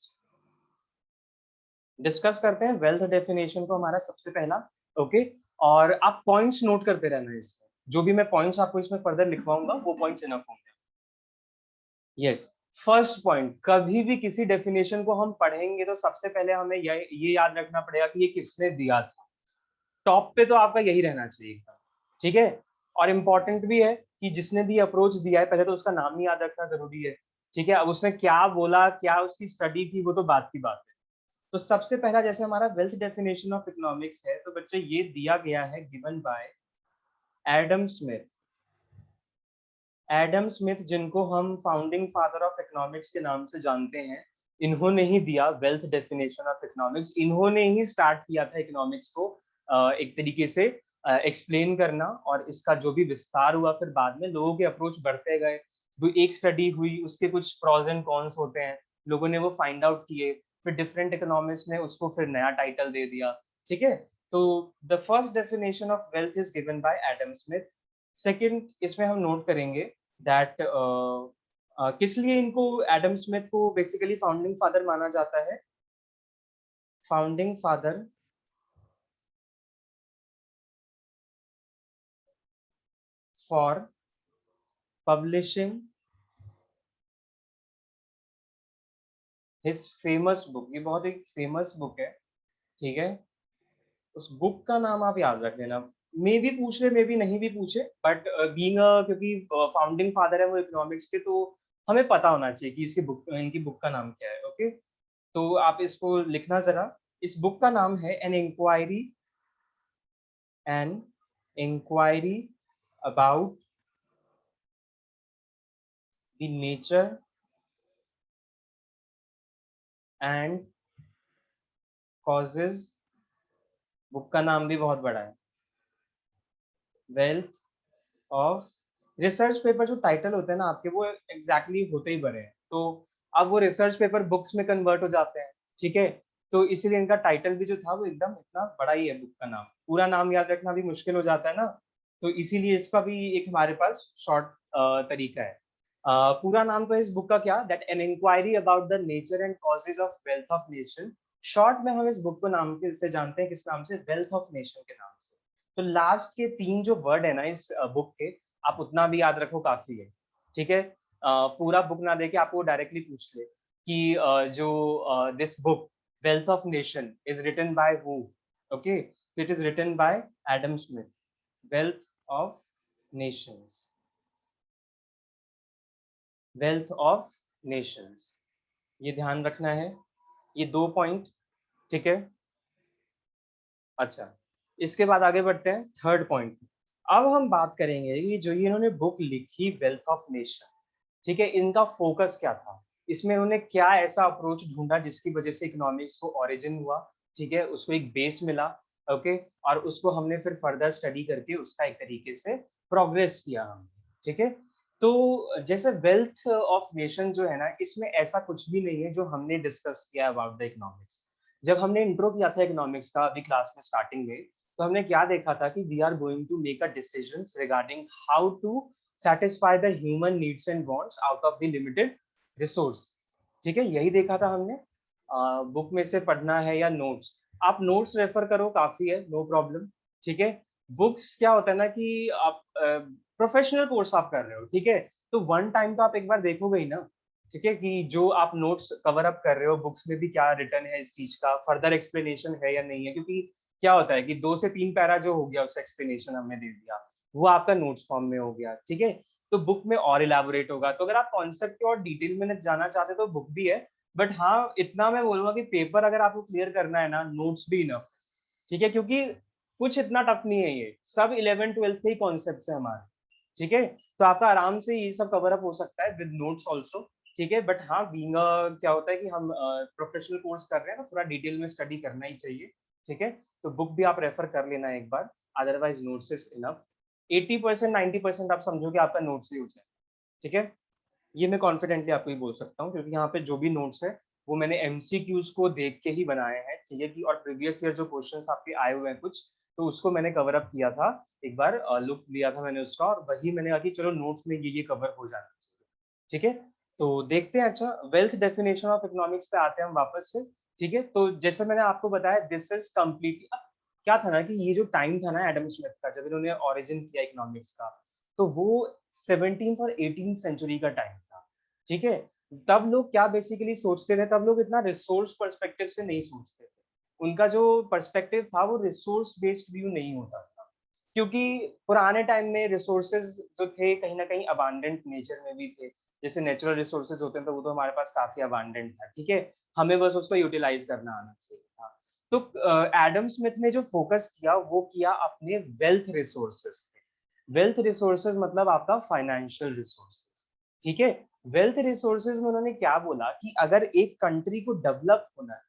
Speaker 1: Discuss करते हैं वेल्थ डेफिनेशन को हमारा सबसे पहला। ओके, और आप पॉइंट्स नोट करते रहना है इसमें। जो भी मैं पॉइंट्स आपको इसमें फर्दर लिखवाऊंगा वो पॉइंट्स इनफ होंगे। यस, फर्स्ट पॉइंट, कभी भी किसी डेफिनेशन को हम पढ़ेंगे तो सबसे पहले हमें ये याद रखना पड़ेगा कि ये किसने दिया था। टॉप पे तो आपका यही रहना चाहिए। ठीक है, और इम्पोर्टेंट भी है कि जिसने भी अप्रोच दिया है पहले तो उसका नाम ही याद रखना जरूरी है। ठीक है, अब उसने क्या बोला, क्या उसकी स्टडी थी, वो तो बात की बात है। तो सबसे पहला जैसे हमारा वेल्थ डेफिनेशन ऑफ इकोनॉमिक्स है तो बच्चे ये दिया गया है given by Adam Smith. Adam Smith जिनको हम फाउंडिंग फादर ऑफ इकोनॉमिक्स के नाम से जानते हैं, इन्होंने ही दिया वेल्थ डेफिनेशन ऑफ इकोनॉमिक्स। इन्होंने ही स्टार्ट किया था इकोनॉमिक्स को एक तरीके से एक्सप्लेन करना, और इसका जो भी विस्तार हुआ फिर बाद में लोगों के अप्रोच बढ़ते गए। तो एक स्टडी हुई, उसके कुछ प्रॉज एंड कॉन्स होते हैं, लोगों ने वो फाइंड आउट किए, फिर डिफरेंट इकोनॉमिस्ट ने उसको फिर नया टाइटल दे दिया। ठीक है, तो the first definition of wealth is given bye Adam Smith. Second इसमें हम नोट करेंगे दैट किस लिए इनको एडम स्मिथ को बेसिकली फाउंडिंग फादर माना जाता है। Founding father for publishing his famous book. ये बहुत एक फेमस बुक है। ठीक है, उस बुक का नाम आप याद रख लेना। मे भी पूछ ले, मे भी नहीं भी पूछे, बट बीइंग क्योंकि फाउंडिंग फादर है वो इकोनॉमिक्स के, तो हमें पता होना चाहिए कि इसकी बुक, इनकी बुक का नाम क्या है। ओके, तो आप इसको लिखना जरा। इस बुक का नाम है an inquiry about the nature and causes. Book का नाम भी बहुत बड़ा है। वेल्थ ऑफ रिसर्च पेपर जो टाइटल होते हैं ना आपके वो एग्जैक्टली होते ही बड़े हैं, तो अब वो रिसर्च पेपर बुक्स में कन्वर्ट हो जाते हैं, ठीक है। तो इसीलिए इनका टाइटल भी जो था वो एकदम इतना बड़ा ही है बुक का नाम, पूरा नाम याद रखना भी मुश्किल हो जाता है ना, तो इसीलिए इसका भी एक हमारे पास शॉर्ट तरीका है। पूरा नाम तो इस बुक का क्या, that an inquiry about the nature and causes of wealth of nation. Short में हम इस बुक को नाम से जानते हैं, किस नाम से, वेल्थ ऑफ नेशन के नाम से। तो लास्ट के 3 जो वर्ड है ना इस बुक के, आप उतना भी याद रखो काफी है, ठीक है। पूरा बुक ना देके आपको डायरेक्टली पूछ ले कि जो this book wealth of nation is written by who, okay, तो it is written by Adam Smith, wealth of nations, wealth of nations, ये ध्यान रखना है, ये 2 पॉइंट, ठीक है। अच्छा, इसके बाद आगे बढ़ते हैं थर्ड पॉइंट। अब हम बात करेंगे कि जो ये इन्होंने बुक लिखी वेल्थ ऑफ नेशन, ठीक है, इनका फोकस क्या था, इसमें उन्होंने क्या ऐसा अप्रोच ढूंढा जिसकी वजह से इकोनॉमिक्स को ओरिजिन हुआ, ठीक है, उसको एक बेस मिला, ओके, और उसको हमने फिर फर्दर स्टडी करके उसका एक तरीके से प्रोग्रेस किया हम, ठीक है। तो जैसे वेल्थ ऑफ नेशन जो है ना, इसमें ऐसा कुछ भी नहीं है जो हमने डिस्कस किया अबाउट द इकोनॉमिक्स। जब हमने इंट्रो किया था इकोनॉमिक्स का अभी क्लास में स्टार्टिंग में, तो हमने क्या देखा था कि we are going to make a decisions regarding how to satisfy the human needs and wants out of the limited resource, ठीक है, यही देखा था हमने। बुक में से पढ़ना है या नोट्स, आप नोट्स रेफर करो काफी है, नो प्रॉब्लम, ठीक है। बुक्स क्या होता है ना कि आप प्रोफेशनल कोर्स आप कर रहे हो, ठीक है, तो वन टाइम तो आप एक बार देखोगे ही ना, ठीक है, कि जो आप नोट्स कवर अप कर रहे हो बुक्स में भी क्या रिटर्न है इस चीज का, फर्दर एक्सप्लेनेशन है या नहीं है, क्योंकि क्या होता है कि 2 से 3 पैरा जो हो गया उसका एक्सप्लेनेशन हमने दे दिया, वो आपका नोट्स फॉर्म में हो गया, ठीक है। तो बुक में और इलेबोरेट होगा, तो अगर आप कॉन्सेप्ट के और डिटेल में जाना चाहते हो तो बुक भी है, बट हाँ इतना मैं बोलूंगा कि पेपर अगर आपको क्लियर करना है ना, नोट्स भी इनफ, ठीक है, क्योंकि कुछ इतना टफ नहीं है, ये सब 11 12 के ही कॉन्सेप्ट है हमारे, ठीक है। तो आपका आराम से ये सब कवर अप हो सकता है विद नोट्स ऑल्सो, ठीक है। बट हाँ बीइंग क्या होता है कि हम प्रोफेशनल कोर्स कर रहे हैं ना, थोड़ा डिटेल में स्टडी करना ही चाहिए, ठीक है। तो बुक भी आप रेफर कर लेना एक बार, अदरवाइज नोट्स इज इनफ। 80% 90% आप समझो कि आपका नोट्स ही हो जाए, ठीक है। ये मैं कॉन्फिडेंटली आपको ही बोल सकता हूँ, क्योंकि यहाँ पे जो भी नोट्स है वो मैंने एमसीक्यूज को देख के ही बनाए हैं, ठीक है, कि और प्रीवियस ईयर जो क्वेश्चंस आपके आए हुए हैं कुछ, तो उसको मैंने कवर अप किया था, एक बार लुक लिया था मैंने उसका, और वही मैंने कहा कि चलो नोट्स में ये कवर हो जाना चाहिए, ठीक है। तो देखते हैं, अच्छा वेल्थ डेफिनेशन ऑफ इकोनॉमिक्स पे आते हैं हम वापस से, ठीक है। तो जैसे मैंने आपको बताया दिस इज कम्प्लीटली, अब क्या था ना कि ये जो टाइम था ना एडम स्मिथ का, जब इन्होंने ओरिजिन किया इकोनॉमिक्स का, तो वो 17th और 18th सेंचुरी का टाइम था, ठीक है। तब लोग क्या बेसिकली सोचते थे, तब लोग इतना रिसोर्स पर्सपेक्टिव से नहीं सोचते थे, उनका जो पर्सपेक्टिव था वो रिसोर्स बेस्ड व्यू नहीं होता था, क्योंकि पुराने टाइम में रिसोर्सेज जो थे कहीं ना कहीं अबांडेंट नेचर में भी थे, जैसे नेचुरल रिसोर्सेज होते हैं तो वो तो हमारे पास काफी अबांडेंट था, ठीक है, हमें बस उसको यूटिलाइज करना आना चाहिए था। तो एडम स्मिथ ने जो फोकस किया वो किया अपने वेल्थ रिसोर्सेज पे। वेल्थ रिसोर्सेज मतलब आपका फाइनेंशियल रिसोर्सेज, ठीक है। वेल्थ रिसोर्सेज में उन्होंने क्या बोला कि अगर एक कंट्री को डेवलप होना है,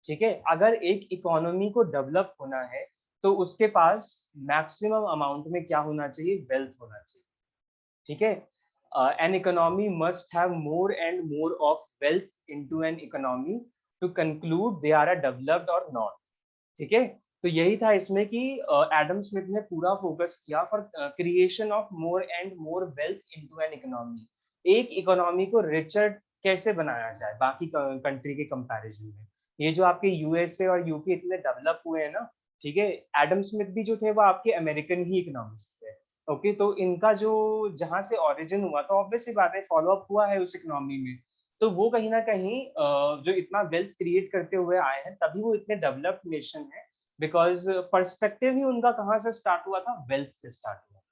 Speaker 1: ठीक है, अगर एक इकोनॉमी को डेवलप होना है तो उसके पास मैक्सिमम अमाउंट में क्या होना चाहिए, वेल्थ होना चाहिए, ठीक है। An economy must have more and more of wealth into an economy to conclude they are a developed or not, ठीक है। तो यही था इसमें कि एडम स्मिथ ने पूरा फोकस किया for creation of more and more wealth into an economy, एक इकोनॉमी को रिचर कैसे बनाया जाए बाकी कंट्री के कंपैरिजन में। ये जो आपके यूएसए और यूके इतने डेवलप हुए हैं ना, ठीक है, एडम स्मिथ भी जो थे वो आपके अमेरिकन ही इकोनॉमिस्ट थे, ओके। तो इनका जो जहां से ओरिजिन हुआ तो ऑब्वियस सी बात है फॉलो अप हुआ है उस इकोनॉमी में, तो वो कहीं ना कहीं जो इतना वेल्थ क्रिएट करते हुए आए हैं तभी वो इतने डेवलप्ड नेशन है, बिकॉज पर्सपेक्टिव ही उनका कहाँ से स्टार्ट हुआ था, वेल्थ से स्टार्ट हुआ था,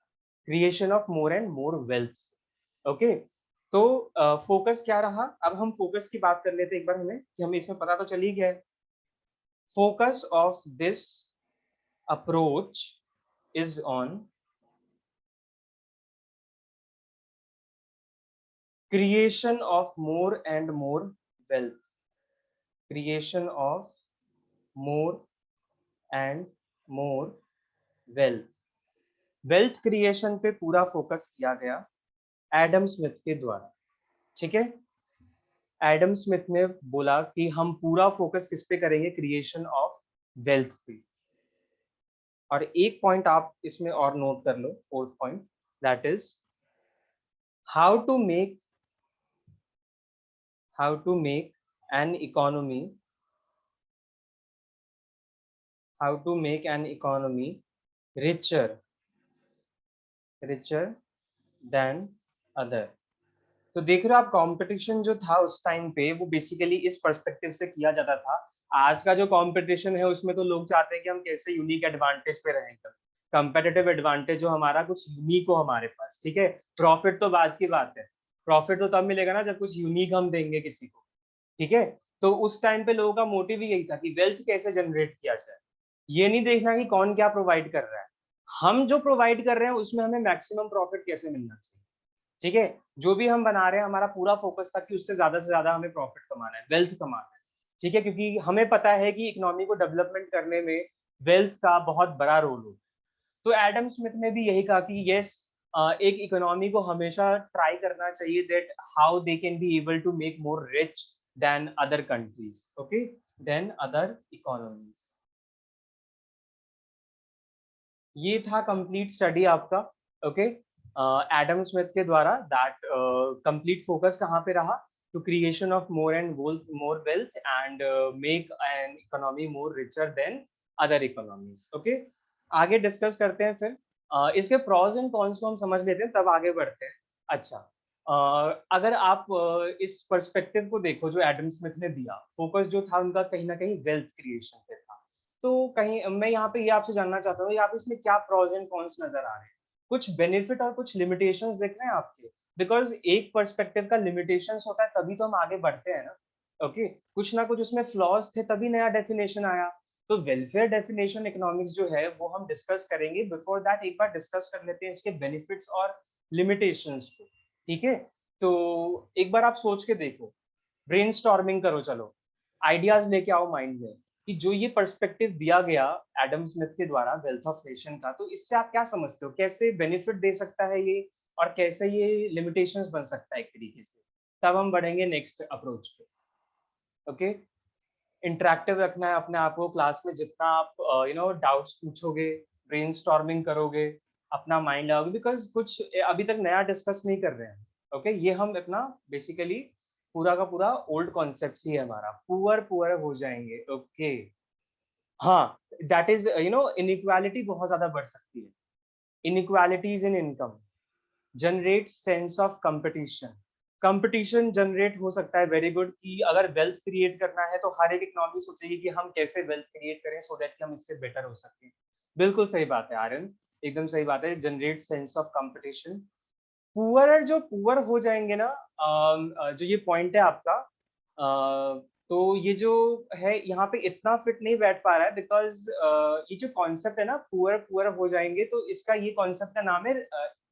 Speaker 1: creation of more and more wealth, okay. तो फोकस क्या रहा, अब हम फोकस की बात कर लेते हैं एक बार, हमें कि हमें इसमें पता तो चल ही गया है। Focus of this approach is on creation of more and more wealth, creation of more and more wealth, wealth creation पे पूरा फोकस किया गया एडम स्मिथ के द्वारा। ठीक है, एडम स्मिथ ने बोला कि हम पूरा फोकस किस पे करेंगे, क्रिएशन ऑफ वेल्थ पे। और एक पॉइंट आप इसमें और नोट कर लो, fourth point, that is how to make an economy how to make an economy richer than other। तो देख रहे हो आप, कंपटीशन जो था उस टाइम पे वो बेसिकली इस पर्सपेक्टिव से किया जाता था। आज का जो कंपटीशन है उसमें तो लोग चाहते हैं कि हम कैसे यूनिक एडवांटेज पे रहें, कंपेटिटिव एडवांटेज जो हमारा कुछ यूनिक हो हमारे पास। ठीक है, प्रॉफिट तो बाद की बात है, प्रॉफिट तो तब मिलेगा ना जब कुछ यूनिक हम देंगे किसी को। ठीक है, तो उस टाइम पे लोगों का मोटिव ही यही था कि वेल्थ कैसे जनरेट किया जाए, ये नहीं देखना कि कौन क्या प्रोवाइड कर रहा है, हम जो प्रोवाइड कर रहे हैं उसमें हमें मैक्सिमम प्रॉफिट कैसे मिलना चाहिए। ठीक है, जो भी हम बना रहे हैं हमारा पूरा फोकस था कि उससे ज्यादा हमें प्रॉफिट कमाना है, वेल्थ कमाना है। ठीक है, क्योंकि हमें पता है कि इकोनॉमी को डेवलपमेंट करने में वेल्थ का बहुत बड़ा रोल हो। तो एडम स्मिथ ने भी यही कहा कि यस, एक इकोनॉमी को हमेशा ट्राई करना चाहिए that how they can be able to make more rich than other countries, okay, than other economies. ये था कंप्लीट स्टडी आपका। ओके, एडम स्मिथ के द्वारा दैट कंप्लीट फोकस कहाँ पे रहा, to creation of more wealth and make an economy more richer than other economies. Okay, आगे discuss करते हैं फिर। इसके प्रॉज एंड कॉन्स को हम समझ लेते हैं तब आगे बढ़ते हैं। अच्छा, अगर आप इस पर्सपेक्टिव को देखो जो एडम स्मिथ ने दिया, फोकस जो था उनका कहीं ना कहीं वेल्थ क्रिएशन पे था। तो कहीं मैं यहाँ पे ये आपसे जानना चाहता हूँ, यहाँ पे इसमें क्या प्रोज एंड कॉन्स नजर आ रहे हैं, कुछ बेनिफिट और कुछ लिमिटेशंस दिख रहे हैं आपके? बिकॉज एक पर्सपेक्टिव का लिमिटेशंस होता है तभी तो हम आगे बढ़ते हैं ना। ओके, कुछ ना कुछ उसमें फ्लॉज थे तभी नया डेफिनेशन आया। तो वेलफेयर डेफिनेशन इकोनॉमिक्स जो है वो हम डिस्कस करेंगे। बिफोर दैट एक बार डिस्कस कर लेते हैं इसके बेनिफिट्स और लिमिटेशंस को। ठीक है, तो एक बार आप सोच के देखो, ब्रेनस्टॉर्मिंग करो, चलो आइडियाज लेके आओ माइंड में कि जो ये पर्सपेक्टिव दिया गया एडम स्मिथ के द्वारा वेल्थ ऑफ नेशन का, तो इससे आप क्या समझते हो, कैसे बेनिफिट दे सकता है ये और कैसे ये लिमिटेशंस बन सकता है एक तरीके से। तब हम बढ़ेंगे नेक्स्ट अप्रोच पे। ओके, इंटरेक्टिव रखना है अपने आप को क्लास में, जितना आप डाउट्स पूछोगे, ब्रेनस्टॉर्मिंग करोगे, अपना माइंड लगाओगे, बिकॉज कुछ अभी तक नया डिस्कस नहीं कर रहे हैं। ओके, ये हम अपना बेसिकली पूरा का पूरा ओल्ड कॉन्सेप्ट ही है हमारा, पुअर पुअर हो जाएंगे। ओके, हाँ, दैट इज इनइक्वालिटी बहुत ज्यादा बढ़ सकती है। Inequalities in income generate sense of competition, competition generate हो सकता है, वेरी गुड, कि अगर वेल्थ क्रिएट करना है तो हर एक इकोनॉमी सोचेगी कि हम कैसे वेल्थ क्रिएट करें सो दैट कि हम इससे बेटर हो सकें। बिल्कुल सही बात है आर्यन, एकदम सही बात है, generate sense of competition. Poor जो पुअर हो जाएंगे ना, जो ये पॉइंट है आपका, तो ये जो है यहाँ पे इतना फिट नहीं बैठ पा रहा है, बिकॉज ये जो कॉन्सेप्ट है ना पुअर पुअर हो जाएंगे, तो इसका ये कॉन्सेप्ट का नाम है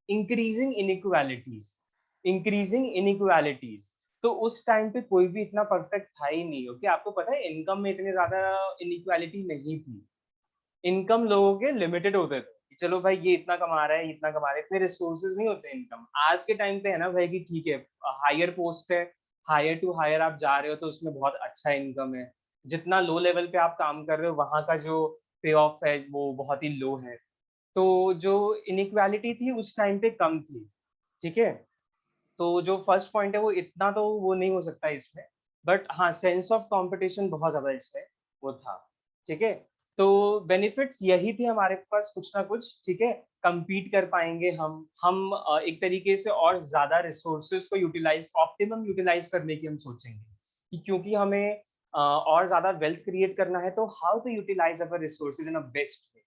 Speaker 1: इंक्रीजिंग इनइक्वालिटीज। इंक्रीजिंग इनइक्वालिटीज, तो उस टाइम पे कोई भी इतना परफेक्ट था ही नहीं। ओके, आपको पता है इनकम में इतनी ज्यादा इनइक्वालिटी नहीं थी, इनकम लोगों के लिमिटेड होते थे कि चलो भाई ये इतना कमा रहा है, इतना कमा रहा है, इतने रिसोर्सेज नहीं होते इनकम। आज के टाइम पे है ना भाई कि ठीक है, हायर पोस्ट है, हायर टू हायर आप जा रहे हो तो उसमें बहुत अच्छा इनकम है, जितना लो लेवल पे आप काम कर रहे हो वहां का जो पे ऑफ है वो बहुत ही लो है। तो जो इनइक्वालिटी थी उस टाइम पे कम थी। ठीक है, तो जो फर्स्ट पॉइंट है वो इतना तो वो नहीं हो सकता इसमें, बट हाँ सेंस ऑफ कंपटीशन बहुत ज्यादा इसमें वो था। ठीक है, तो बेनिफिट्स यही थे हमारे पास कुछ ना कुछ। ठीक है, compete कर पाएंगे हम एक तरीके से और ज्यादा रिसोर्सेज को यूटिलाइज, ऑप्टिमम यूटिलाइज करने की हम सोचेंगे कि क्योंकि हमें और ज्यादा वेल्थ क्रिएट करना है तो how to utilise our resources in a best way.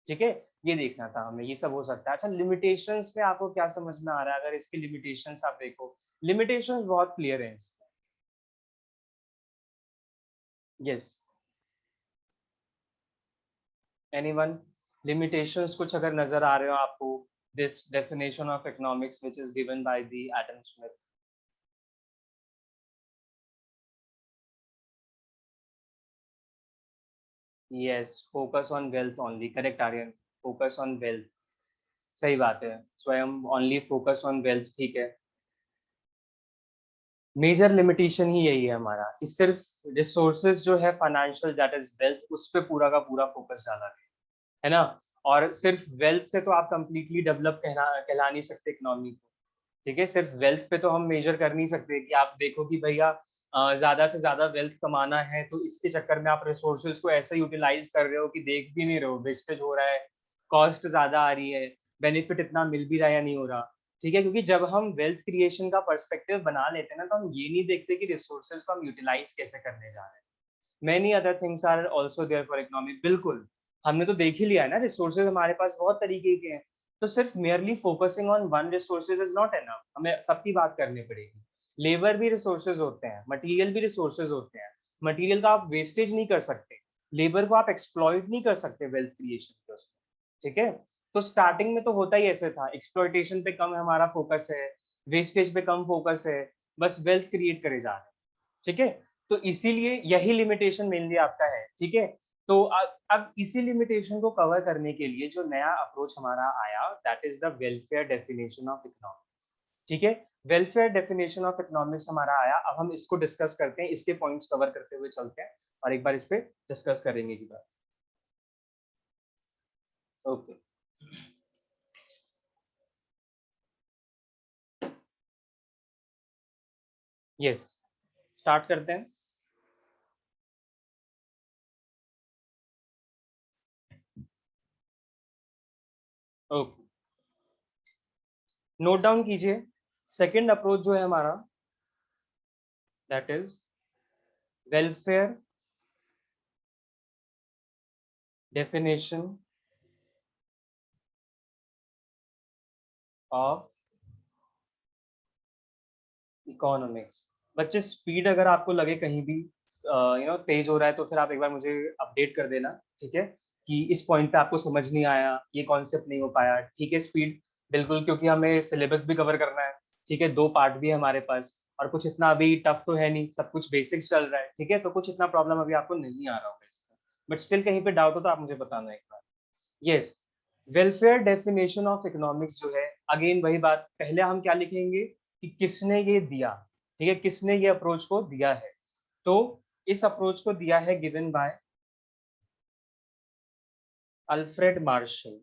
Speaker 1: ठीक है, ये देखना था हमें, ये सब हो सकता है। अच्छा, लिमिटेशंस में आपको क्या समझ में आ रहा है, अगर इसकी लिमिटेशंस आप देखो, लिमिटेशंस बहुत क्लियर है इसमें। यस, एनीवन, लिमिटेशंस कुछ अगर नजर आ रहे हो आपको, this definition of economics which is given by the Adam Smith. Yes, focus on wealth only, correct Aryan, focus on wealth. सही बात है, so I am only focus on wealth, ठीक है। मेजर लिमिटेशन ही यही है हमारा कि सिर्फ रिसोर्सेज जो है फाइनेंशियल दैट इज वेल्थ, उस पे पूरा का पूरा फोकस डाला है ना। और सिर्फ वेल्थ से तो आप कंप्लीटली डेवलप कहला नहीं सकते इकोनॉमी को, ठीक है। सिर्फ वेल्थ पे तो हम मेजर कर नहीं सकते कि आप देखो कि भैया ज्यादा से ज्यादा वेल्थ कमाना है तो इसके चक्कर में आप रिसोर्सेज को ऐसे यूटिलाइज कर रहे हो कि देख भी नहीं रहे हो, वेस्टेज हो रहा है, कॉस्ट ज्यादा आ रही है, बेनिफिट इतना मिल भी रहा है या नहीं हो रहा, ठीक है। क्योंकि जब हम वेल्थ क्रिएशन का पर्सपेक्टिव बना लेते हैं ना, तो हम ये नहीं देखते कि रिसोर्सेज को हम यूटिलाइज कैसे करने जा रहे हैं। Many other things are also there for economy, बिल्कुल। हमने तो देख ही लिया है ना, रिसोर्सेज हमारे पास बहुत तरीके के हैं। तो सिर्फ merely focusing on one resources is not enough, हमें सबकी बात करनी पड़ेगी। लेबर भी रिसोर्सेज होते हैं, मटेरियल भी रिसोर्सेज होते हैं। मटेरियल का आप वेस्टेज नहीं कर सकते, लेबर को आप एक्सप्लॉइट नहीं कर सकते वेल्थ क्रिएशन के उसमें, ठीक है। तो स्टार्टिंग में तो होता ही ऐसे था, एक्सप्लॉइटेशन पे कम हमारा फोकस है, वेस्टेज पे कम फोकस है, बस वेल्थ क्रिएट करे जा रहे हैं, ठीक है। तो इसीलिए यही लिमिटेशन मेनली आपका है, ठीक है। तो अब इसी लिमिटेशन को कवर करने के लिए जो नया अप्रोच हमारा आया, that is the welfare definition of economics, ठीक है। वेलफेयर डेफिनेशन ऑफ इकोनॉमिक्स हमारा आया, अब हम इसको डिस्कस करते हैं, इसके पॉइंट्स कवर करते हुए चलते हैं और एक बार इस पे डिस्कस करेंगे की बात। ओके, यस, स्टार्ट करते हैं। ओके, नोट डाउन कीजिए, सेकंड अप्रोच जो है हमारा, that is welfare definition of economics. बच्चे स्पीड अगर आपको लगे कहीं भी तेज हो रहा है तो फिर आप एक बार मुझे अपडेट कर देना, ठीक है, कि इस पॉइंट पे आपको समझ नहीं आया, ये कॉन्सेप्ट नहीं हो पाया, ठीक है। स्पीड बिल्कुल, क्योंकि हमें सिलेबस भी कवर करना है, ठीक है, 2 पार्ट भी है हमारे पास, और कुछ इतना अभी टफ तो है नहीं, सब कुछ बेसिक्स चल रहा है, ठीक है। तो कुछ इतना प्रॉब्लम अभी आपको नहीं आ रहा होगा इसका, बट स्टिल कहीं पे डाउट हो तो आप मुझे बताना एक बार। Yes, welfare definition of economics जो है, अगेन वही बात, पहले हम क्या लिखेंगे कि किसने ये दिया, ठीक है, किसने ये अप्रोच को दिया है। तो इस अप्रोच को दिया है given by Alfred martial.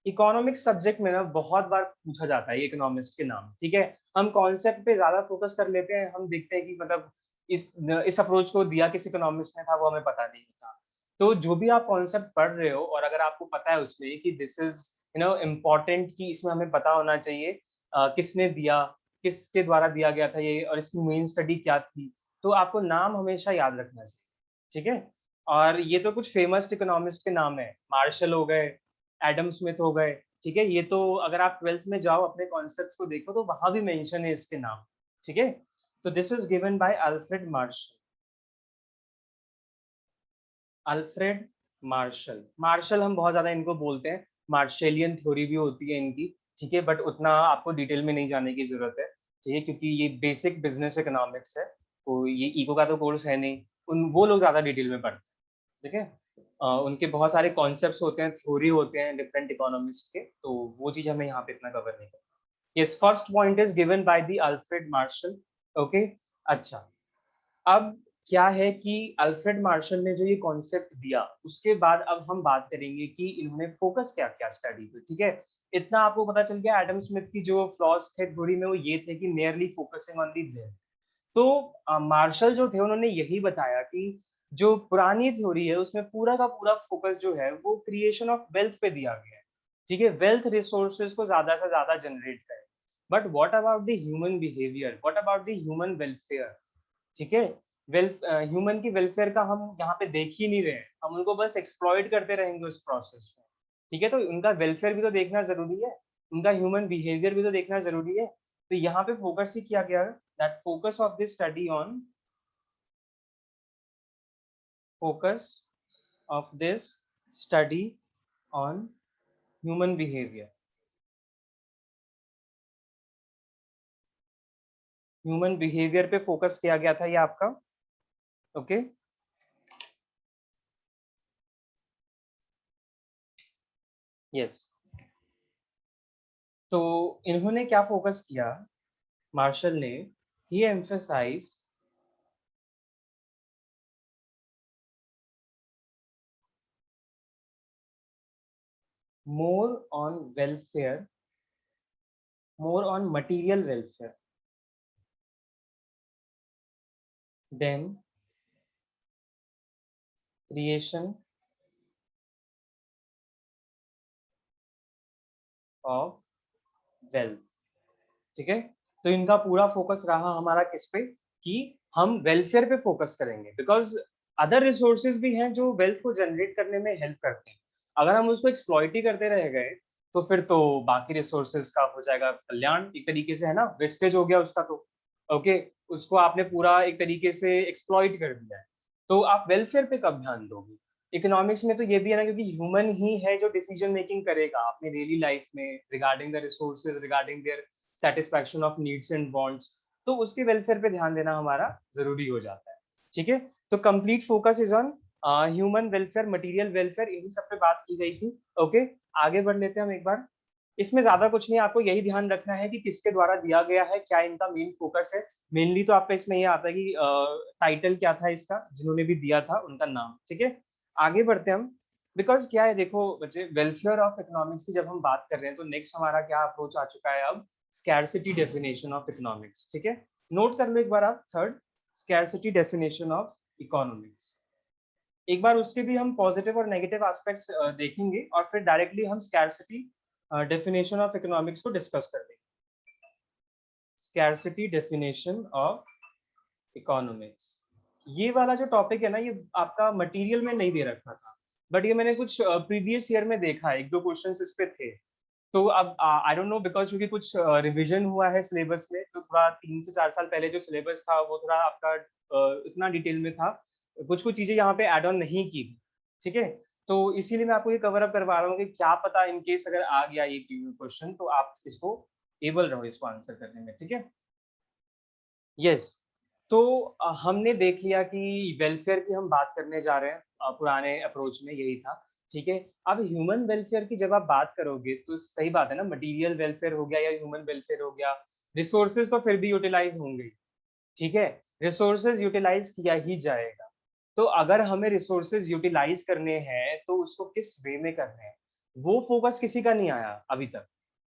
Speaker 1: Economics subject में ना बहुत बार पूछा जाता है ये इकोनॉमिस्ट के नाम, ठीक है। हम कॉन्सेप्ट पे ज्यादा फोकस कर लेते हैं, हम देखते हैं कि मतलब इस इस अप्रोच को दिया किस इकोनॉमिस्ट ने था, वो हमें पता नहीं था। तो जो भी आप कॉन्सेप्ट पढ़ रहे हो और अगर आपको पता है उसमें कि दिस इज इम्पोर्टेंट, कि इसमें हमें पता होना चाहिए किसने दिया, किसके द्वारा दिया गया था ये, और इसकी मेन स्टडी क्या थी, तो आपको नाम हमेशा याद रखना चाहिए, ठीक है। और ये तो कुछ फेमस इकोनॉमिस्ट के नाम है, मार्शल हो गए, एडम स्मिथ हो गए, ठीक है। ये तो अगर आप 12th में जाओ अपने कॉन्सेप्ट्स को देखो तो वहां भी मेंशन है इसके नाम, ठीक है। तो this is given by Alfred Marshall. Alfred Marshall, Marshall हम बहुत ज्यादा इनको बोलते हैं, मार्शलियन थ्योरी भी होती है इनकी, ठीक है, बट उतना आपको डिटेल में नहीं जाने की जरूरत है, ठीक है, क्योंकि ये बेसिक बिजनेस इकोनॉमिक्स है, तो ये इको का तो कोर्स है नहीं, उन वो लोग ज्यादा डिटेल में पढ़ते हैं, ठीक है। उनके बहुत सारे कॉन्सेप्ट्स होते हैं, थ्योरी होते हैं डिफरेंट इकोनॉमिस्ट के, तो वो चीज हमें यहाँ पे इतना कवर नहीं करना। Yes, first point is given by the Alfred Marshall. Okay, अच्छा, अब क्या है कि अल्फ्रेड मार्शल ने जो ये कॉन्सेप्ट दिया, उसके बाद अब हम बात करेंगे कि इन्होंने फोकस क्या किया स्टडी पे, ठीक है। इतना आपको पता चल गया, एडम स्मिथ की जो फ्लॉज थे थ्योरी में वो ये थे कि merely focusing on the wealth. तो मार्शल जो थे उन्होंने यही बताया कि जो पुरानी थ्योरी है उसमें पूरा का पूरा फोकस जो है वो क्रिएशन ऑफ वेल्थ पे दिया गया है, ठीक है, वेल्थ रिसोर्सेज को ज्यादा से ज्यादा जनरेट करें। But what about the human behaviour, what about the human welfare, ठीक है। ह्यूमन की वेलफेयर का हम यहाँ पे देख ही नहीं रहे हैं, हम उनको बस एक्सप्लॉइट करते रहेंगे उस प्रोसेस में, ठीक है। तो उनका वेलफेयर भी तो देखना जरूरी है, उनका ह्यूमन बिहेवियर भी तो देखना जरूरी है। तो यहाँ पे फोकस ही किया गया, that focus of this study on, focus of this study on human behaviour, human behaviour पे फोकस किया गया था ये आपका, ओके। यस, तो इन्होंने क्या फोकस किया, मार्शल ने, ही emphasised more on welfare, more on material welfare than creation of wealth। ठीक है, तो इनका पूरा फोकस रहा हमारा किस पे, कि हम वेलफेयर पे फोकस करेंगे, बिकॉज अदर रिसोर्सेज भी हैं जो वेल्थ को जनरेट करने में हेल्प करते हैं। अगर हम उसको एक्सप्लॉइट ही करते रह गए तो फिर तो बाकी रिसोर्सेज का हो जाएगा कल्याण एक तरीके से, है ना, वेस्टेज हो गया उसका। तो ओके, उसको आपने पूरा एक तरीके से एक्सप्लॉइट कर दिया है। तो आप वेलफेयर पे कब ध्यान दोगे? इकोनॉमिक्स में तो ये भी है ना, क्योंकि ह्यूमन ही है जो डिसीजन मेकिंग करेगा अपनी डेली लाइफ में regarding the resources, regarding their satisfaction of needs and wants, तो उसके वेलफेयर पे ध्यान देना हमारा जरूरी हो जाता है। ठीक है, तो complete focus is on human welfare, material welfare, इन्हीं सब पे बात की गई थी। ओके, आगे बढ़ लेते हैं हम एक बार। इसमें ज्यादा कुछ नहीं, आपको यही ध्यान रखना है कि किसके द्वारा दिया गया है, क्या इनका मेन फोकस है। मेनली तो आपका इसमें ये आता है कि टाइटल क्या था इसका, जिन्होंने भी दिया था उनका नाम। ठीक है, आगे बढ़ते हैं हम। बिकॉज क्या है, देखो बच्चे, वेलफेयर ऑफ इकोनॉमिक्स की जब हम बात कर रहे हैं तो नेक्स्ट हमारा क्या अप्रोच आ चुका है अब, स्कैरसिटी डेफिनेशन ऑफ इकोनॉमिक्स। ठीक है, नोट कर लो एक बार आप, third scarcity definition of economics. एक बार उसके भी हम पॉजिटिव और नेगेटिव एस्पेक्ट्स देखेंगे और फिर डायरेक्टली हम स्कैरसिटी डेफिनेशन ऑफ इकोनॉमिक्स को डिस्कस कर लेंगे। स्कैरसिटी डेफिनेशन ऑफ इकोनॉमिक्स, ये वाला जो टॉपिक है ना, ये आपका मटेरियल में नहीं दे रखा था, बट ये मैंने कुछ प्रीवियस ईयर में देखा है, एक दो क्वेश्चंस इस पे थे। तो अब आई डोंट नो, बिकॉज क्योंकि कुछ रिवीजन हुआ है सिलेबस में, तो थोड़ा 3 से 4 साल पहले जो सिलेबस था वो थोड़ा आपका इतना डिटेल में था, कुछ कुछ चीजें यहाँ पे एड ऑन नहीं की थी। ठीक है, तो इसीलिए मैं आपको ये कवर अप करवा रहा हूँ कि क्या पता इन केस अगर आ गया ये क्वेश्चन तो आप इसको एबल रहो इसको आंसर करने में। ठीक है, यस। तो हमने देख लिया कि वेलफेयर की हम बात करने जा रहे हैं, पुराने अप्रोच में यही था। ठीक है, अब ह्यूमन वेलफेयर की जब आप बात करोगे तो सही बात है ना, मटेरियल वेलफेयर हो गया या ह्यूमन वेलफेयर हो गया, रिसोर्सेज तो फिर भी यूटिलाइज होंगे। ठीक है, रिसोर्सेज यूटिलाइज किया ही जाएगा। तो अगर हमें रिसोर्सेज यूटिलाइज करने हैं तो उसको किस वे में करने हैं, वो फोकस किसी का नहीं आया अभी तक।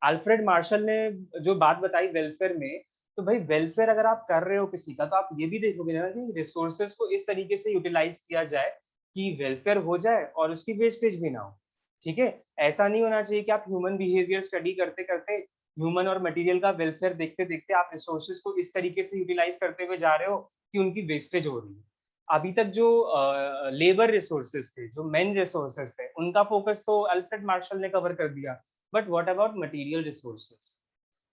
Speaker 1: अल्फ्रेड मार्शल ने जो बात बताई वेलफेयर में, तो भाई वेलफेयर अगर आप कर रहे हो किसी का, तो आप ये भी देखोगे ना कि रिसोर्सेज को इस तरीके से यूटिलाइज किया जाए कि वेलफेयर हो जाए और उसकी वेस्टेज भी ना हो। ठीक है, ऐसा नहीं होना चाहिए कि आप ह्यूमन बिहेवियर स्टडी करते करते, ह्यूमन और मटेरियल का वेलफेयर देखते देखते आप रिसोर्सेज को इस तरीके से यूटिलाइज करते हुए जा रहे हो कि उनकी वेस्टेज हो रही है। अभी तक जो लेबर रिसोर्सेज थे, जो मेन रिसोर्सेज थे, उनका फोकस तो अल्फ्रेड मार्शल ने कवर कर दिया, but what about material resources?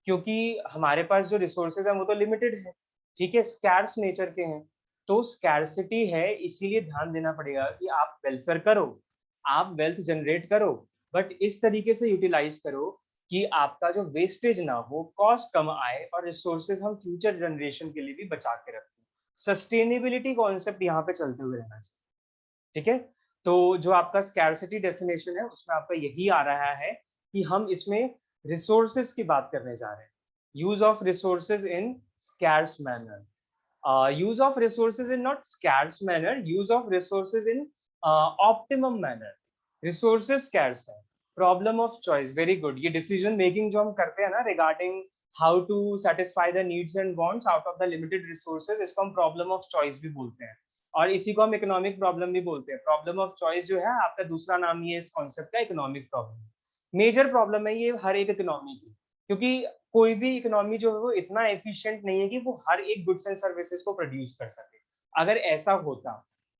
Speaker 1: क्योंकि हमारे पास जो रिसोर्सेज हैं वो तो लिमिटेड है। ठीक है, स्कैर्स नेचर के हैं, तो स्कैरसिटी है, इसीलिए ध्यान देना पड़ेगा कि आप वेलफेयर करो, आप वेल्थ जनरेट करो, बट इस तरीके से यूटिलाइज करो कि आपका जो वेस्टेज ना हो, कॉस्ट कम आए और रिसोर्सेज हम फ्यूचर जनरेशन के लिए भी बचा के रखें। सस्टेनेबिलिटी कॉन्सेप्ट यहाँ पे चलते हुए रहना चाहिए। ठीक है, तो जो आपका स्कैरसिटी डेफिनेशन है उसमें आपका यही आ रहा है कि हम इसमें रिसोर्सेज की बात करने जा रहे हैं, use of resources in scarce manner, use of resources in not scarce manner, use of resources in optimum manner। resources scarce है, problem of choice, very good। ये decision making जो हम करते हैं ना regarding how to satisfy the needs and wants out of the limited resources, इसको हम problem of choice भी बोलते हैं, और इसी को हम इकोनॉमिक प्रॉब्लम भी बोलते हैं। प्रॉब्लम ऑफ चॉइस जो है आपका दूसरा नाम ही है इस कॉन्सेप्ट का, इकोनॉमिक प्रॉब्लम। मेजर प्रॉब्लम है ये हर एक इकोनॉमी की, क्योंकि कोई भी इकोनॉमी जो है वो इतना एफिशिएंट नहीं है कि वो हर एक गुड्स एंड सर्विसेज को प्रोड्यूस कर सके। अगर ऐसा होता,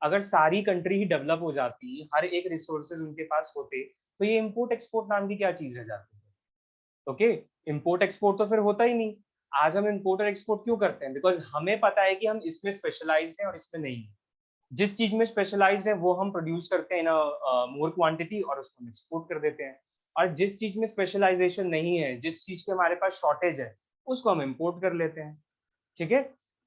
Speaker 1: अगर सारी कंट्री ही डेवलप हो जाती, हर एक रिसोर्सेज उनके पास होते, तो ये इम्पोर्ट एक्सपोर्ट नाम की क्या चीज रह जाती है? ओके, इम्पोर्ट एक्सपोर्ट तो फिर होता ही नहीं। आज हम इम्पोर्ट और एक्सपोर्ट क्यों करते हैं? बिकॉज हमें पता है कि हम इसमें स्पेशलाइज्ड हैं और इसमें नहीं है। जिस चीज में स्पेशलाइज्ड है वो हम प्रोड्यूस करते हैं इन मोर क्वांटिटी और उसको हम एक्सपोर्ट कर देते हैं, और जिस चीज में स्पेशलाइजेशन नहीं है, जिस चीज के हमारे पास शॉर्टेज है, उसको हम इम्पोर्ट कर लेते हैं। ठीक है,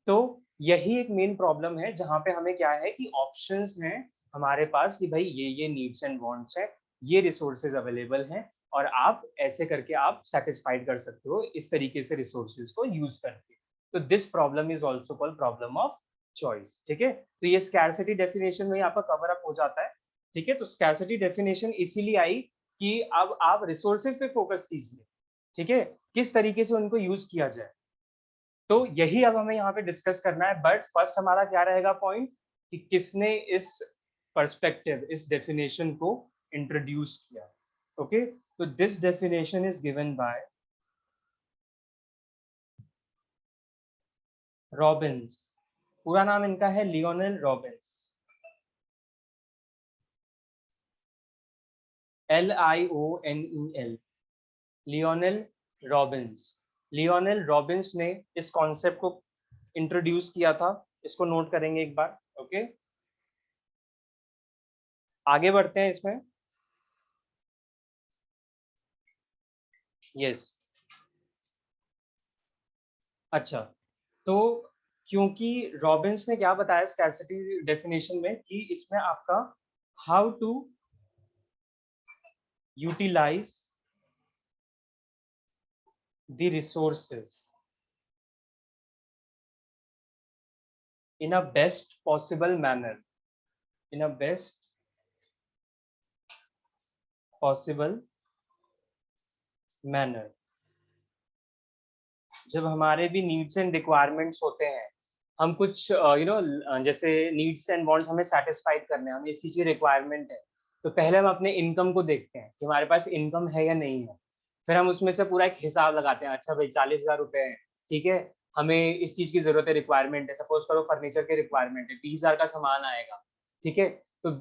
Speaker 1: तो यही एक मेन प्रॉब्लम है जहां पे हमें क्या है कि ऑप्शंस हैं हमारे पास कि भाई ये नीड्स एंड वांट्स है, ये रिसोर्सेज अवेलेबल हैं, और आप ऐसे करके आप सेटिस्फाइड कर सकते हो इस तरीके से रिसोर्सेज को यूज करके। तो this problem is also called problem of choice. ठीक है, तो ये स्कैरसिटी डेफिनेशन में आपका कवर अप हो जाता है। ठीक है, तो स्कैरसिटी डेफिनेशन इसीलिए आई कि अब आप रिसोर्सेज पे फोकस कीजिए। ठीक है, किस तरीके से उनको यूज किया जाए, तो यही अब हमें यहाँ पे डिस्कस करना है। बट फर्स्ट हमारा क्या रहेगा पॉइंट कि किसने इस पर्सपेक्टिव, इस डेफिनेशन को इंट्रोड्यूस किया। ओके, तो this definition is given bye Robins. पूरा नाम इनका है Lionel Robins, LIONEL, Lionel Robins. Lionel Robins ने इस कॉन्सेप्ट को इंट्रोड्यूस किया था, इसको नोट करेंगे एक बार। ओके, आगे बढ़ते हैं इसमें। यस, अच्छा, तो क्योंकि रॉबिन्स ने क्या बताया स्कैरसिटी डेफिनेशन में कि इसमें आपका how to utilise the resources in a best possible manner, in a best possible manner। जब हमारे भी नीड्स एंड रिक्वायरमेंट्स होते हैं, हम कुछ जैसे नीड्स एंड वांट्स हमें सेटिस्फाइड करने हैं, हमें इसी की रिक्वायरमेंट है, तो पहले हम अपने इनकम को देखते हैं कि हमारे पास इनकम है या नहीं है। फिर हम उसमें से पूरा एक हिसाब लगाते हैं, अच्छा भाई 40,000 रुपए है, ठीक है, हमें इस चीज की जरूरत है, रिक्वायरमेंट है, सपोज करो फर्नीचर की रिक्वायरमेंट है, 20,000 का सामान आएगा। ठीक है, तो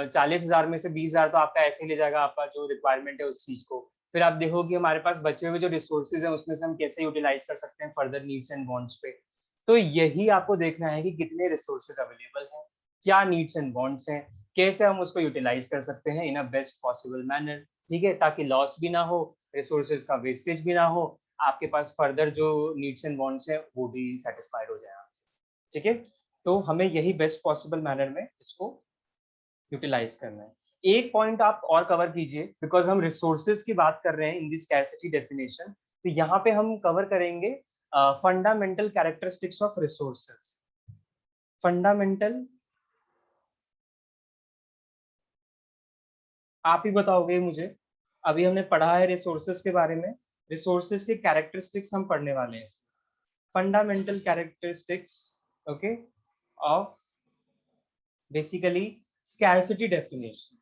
Speaker 1: 40,000 में से 20,000 तो आपका ऐसे ही ले जाएगा आपका जो रिक्वायरमेंट है उस चीज को। फिर आप देखो कि हमारे पास बचे हुए जो रिसोर्सेज हैं उसमें से हम कैसे यूटिलाइज कर सकते हैं फर्दर नीड्स एंड वांट्स पे। तो यही आपको देखना है कि कितने रिसोर्सेज अवेलेबल हैं, क्या नीड्स एंड वांट्स हैं, कैसे हम उसको यूटिलाइज कर सकते हैं इन अ बेस्ट पॉसिबल मैनर। ठीक है, ताकि लॉस भी ना हो, रिसोर्सेज का वेस्टेज भी ना हो, आपके पास फर्दर जो नीड्स एंड वांट्स हैं वो भी सेटिस्फाइड हो जाए आपसे। ठीक है, तो हमें यही बेस्ट पॉसिबल मैनर में इसको यूटिलाइज करना है। एक पॉइंट आप और कवर कीजिए, बिकॉज हम रिसोर्सेज की बात कर रहे हैं इन दिस स्कैरसिटी डेफिनेशन, तो यहाँ पे हम कवर करेंगे fundamental characteristics of resources. Fundamental, आप ही बताओगे मुझे, अभी हमने पढ़ा है रिसोर्सेज के बारे में, रिसोर्सेज के कैरेक्टरिस्टिक्स हम पढ़ने वाले हैं इसमें। Fundamental characteristics, okay, of basically scarcity definition.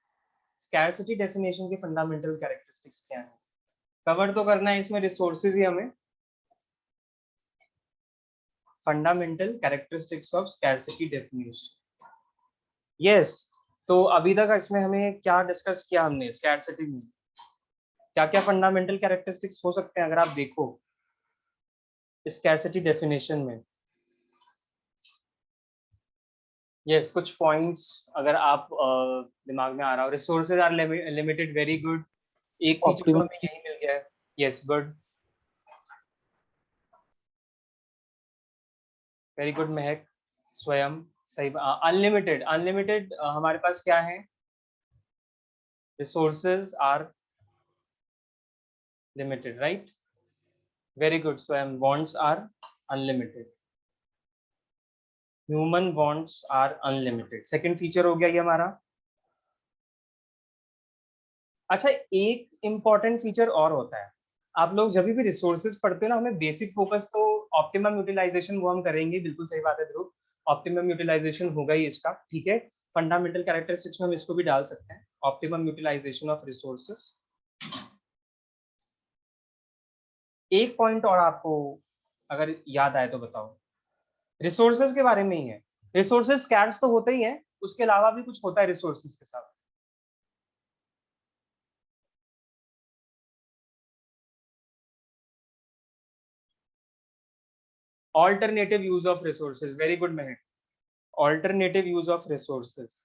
Speaker 1: Scarcity definition के फंडामेंटल कैरेक्टरिस्टिक्स क्या है, कवर तो करना है इसमें रिसोर्सेज ही हमें। Fundamental characteristics of scarcity definition. Yes, तो अभी तक इसमें हमें क्या डिस्कस किया हमने स्कैरसिटी में, क्या क्या फंडामेंटल कैरेक्टरिस्टिक्स हो सकते हैं अगर आप देखो स्कैरसिटी डेफिनेशन में। यस, कुछ पॉइंट्स अगर आप दिमाग में आ रहा हो, resources are limited, very good, एक फीचर तो
Speaker 3: ऑप्टिमम,
Speaker 1: हमें यही मिल गया है। यस, गुड, वेरी गुड महक, स्वयं सही। अनलिमिटेड, अनलिमिटेड हमारे पास क्या है, resources are limited, right, very good Swayam, wants are unlimited, human wants are unlimited, second feature हो गया ये हमारा। अच्छा, एक इंपॉर्टेंट फीचर और होता है, आप लोग जब भी रिसोर्सेज पढ़ते हो ना, हमें बेसिक फोकस तो ऑप्टिमम यूटिलाइजेशन वो हम करेंगे, बिल्कुल सही बात है ध्रुव, ऑप्टिमम यूटिलाइजेशन होगा ही इसका। ठीक है, फंडामेंटल कैरेक्टरिस्टिक्स में हम इसको भी डाल सकते हैं, ऑप्टिमम यूटिलाइजेशन ऑफ रिसोर्सेज। एक पॉइंट और आपको अगर याद आए तो बताओ, रिसोर्सेज के बारे में ही है। रिसोर्सेज स्कैर्स तो होते ही हैं, उसके अलावा भी कुछ होता है रिसोर्सेज के साथ। Alternative use of resources, very good Mahak, alternative use of resources.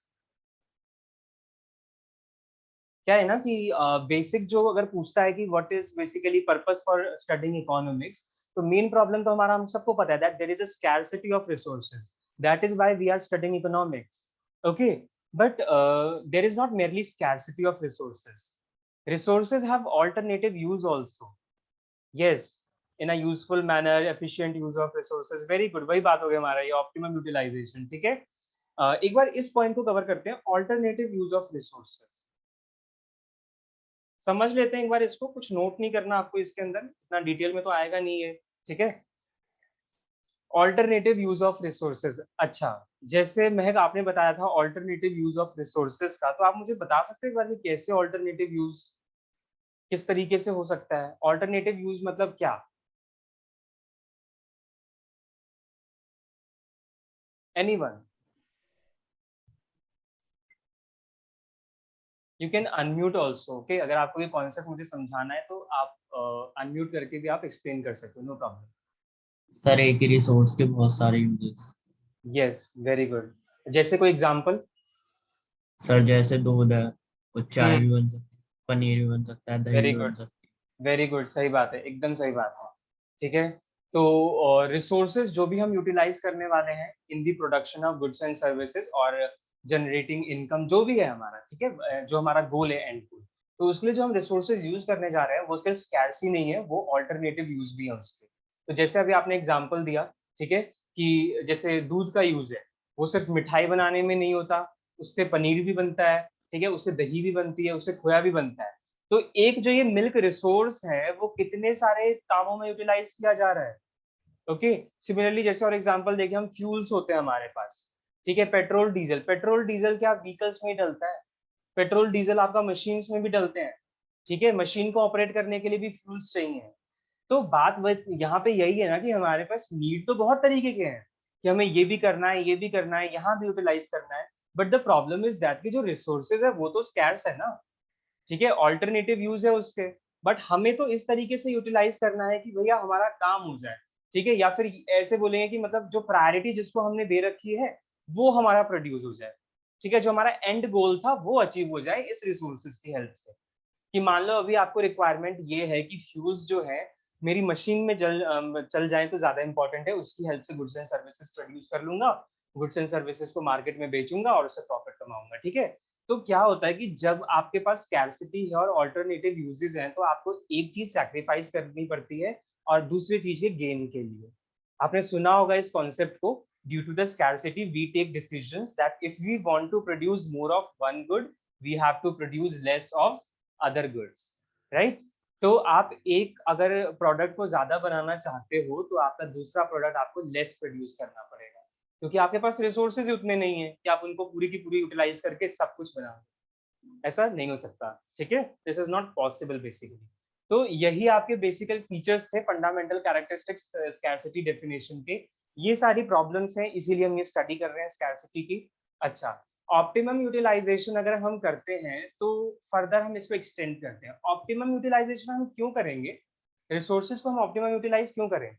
Speaker 1: क्या है ना कि बेसिक जो अगर पूछता है कि what is basically purpose for studying economics, तो मेन प्रॉब्लम तो हमारा हम सबको पता है that there is a scarcity of resources, that is why we are studying economics. Okay, but there is not merely scarcity of resources, Resources have alternative use also. Yes, in a useful manner, efficient use of resources. Very good, वही बात हो गई हमारा ये optimum utilisation. ठीक है, एक बार इस पॉइंट को कवर करते हैं, ऑल्टरनेटिव यूज ऑफ रिसोर्सेज. समझ लेते हैं एक बार इसको, कुछ नोट नहीं करना आपको इसके अंदर, इतना डिटेल में तो आएगा नहीं है. ठीक है, ऑल्टरनेटिव यूज ऑफ रिसोर्सेज. अच्छा, जैसे महक आपने बताया था ऑल्टरनेटिव यूज ऑफ रिसोर्सेज का, तो आप मुझे बता सकते हैं एक बार कि कैसे ऑल्टरनेटिव यूज किस तरीके से हो सकता है? ऑल्टरनेटिव यूज मतलब क्या? Anyone? You can unmute also. Okay, अगर आपको ये कॉन्सेप्ट मुझे समझाना है तो आप अनम्यूट करके भी आप एक्सप्लेन कर सकते हो, नो प्रॉब्लम.
Speaker 3: सर एक ही रिसोर्स के बहुत सारे यूजेस.
Speaker 1: Yes, very good. जैसे कोई एग्जांपल?
Speaker 3: सर जैसे दूध है, वो चाय भी
Speaker 1: हम्म,
Speaker 3: बन सकती है, पनीर भी बन सकता है, दही
Speaker 1: वेरी
Speaker 3: भी बन
Speaker 1: गुड,
Speaker 3: सकती
Speaker 1: वेरी गुड, सही बात है, एकदम सही बात है. ठीक है, तो रिसोर्सेज जो भी हम यूटिलाइज करने वाले हैं in the production of goods and services और जनरेटिंग इनकम जो भी है हमारा, ठीक है, जो हमारा गोल है एंड गोल, तो उसके लिए जो हम रिसोर्सेज यूज करने जा रहे हैं वो सिर्फ स्कैर्स ही नहीं है, वो ऑल्टरनेटिव यूज भी है उसके. तो जैसे अभी आपने एग्जांपल दिया, ठीक है, कि जैसे दूध का यूज है, वो सिर्फ मिठाई बनाने में नहीं होता, उससे पनीर भी बनता है, ठीक है, उससे दही भी बनती है, उससे खोया भी बनता है. तो एक जो ये मिल्क रिसोर्स है वो कितने सारे कामों में यूटिलाइज किया जा रहा है. ओके, सिमिलरली जैसे और एग्जांपल देखें, हम फ्यूल्स होते हैं हमारे पास, ठीक है, पेट्रोल डीजल. पेट्रोल डीजल क्या व्हीकल्स में ही डलता है? पेट्रोल डीजल आपका मशीन्स में भी डलते हैं. ठीक है, मशीन को ऑपरेट करने के लिए भी फ्यूल्स चाहिए. तो बात यहाँ पे यही है ना कि हमारे पास नीड तो बहुत तरीके के हैं कि हमें ये भी करना है, ये भी करना है, यहाँ भी यूटिलाइज करना है. But the problem is that कि जो रिसोर्सेज है वो तो स्कैर्स है ना. ठीक है, ऑल्टरनेटिव यूज है उसके, बट हमें तो इस तरीके से यूटिलाइज करना है कि भैया हमारा काम हो जाए. ठीक है, या फिर ऐसे बोलेंगे कि मतलब जो प्रायोरिटी जिसको हमने दे रखी है वो हमारा प्रोड्यूस हो जाए. ठीक है, जो हमारा एंड गोल था वो अचीव हो जाए इस रिसोर्सेज की हेल्प से. कि मान लो अभी आपको रिक्वायरमेंट ये है कि फ्यूज जो है मेरी मशीन में चल जाए तो ज्यादा इंपॉर्टेंट है, उसकी हेल्प से गुड्स एंड सर्विसेज प्रोड्यूस कर लूंगा, गुड्स एंड सर्विसेज को मार्केट में बेचूंगा और उससे प्रॉफिट कमाऊंगा. ठीक है, तो क्या होता है कि जब आपके पास स्कैर्सिटी है और ऑल्टरनेटिव यूजेस हैं तो आपको एक चीज सैक्रिफाइस करनी पड़ती है और दूसरी चीज के गेन के लिए. आपने सुना होगा इस कॉन्सेप्ट को, due to the scarcity we take decisions that if we want to produce more of one good we have to produce less of other goods. Right? तो आप एक अगर प्रोडक्ट को ज्यादा बनाना चाहते हो तो आपका दूसरा प्रोडक्ट आपको लेस प्रोड्यूस करना पड़ेगा, क्योंकि आपके पास रिसोर्सेज उतने नहीं है कि आप उनको पूरी की पूरी यूटिलाइज करके सब कुछ बना. ऐसा नहीं हो सकता. ठीक है, this is not possible basically. तो यही आपके बेसिकल फीचर्स थे, फंडामेंटल कैरेक्टरिस्टिक्स स्कैर्सिटी डेफिनेशन के. ये सारी प्रॉब्लम्स हैं, इसीलिए हम ये स्टडी कर रहे हैं स्कैर्सिटी की. अच्छा, ऑप्टिमम यूटिलाइजेशन अगर हम करते हैं तो फर्दर हम इसको एक्सटेंड करते हैं. ऑप्टिमम यूटिलाइजेशन हम क्यों करेंगे? रिसोर्सेज को हम ऑप्टिमम यूटिलाइज क्यों करें?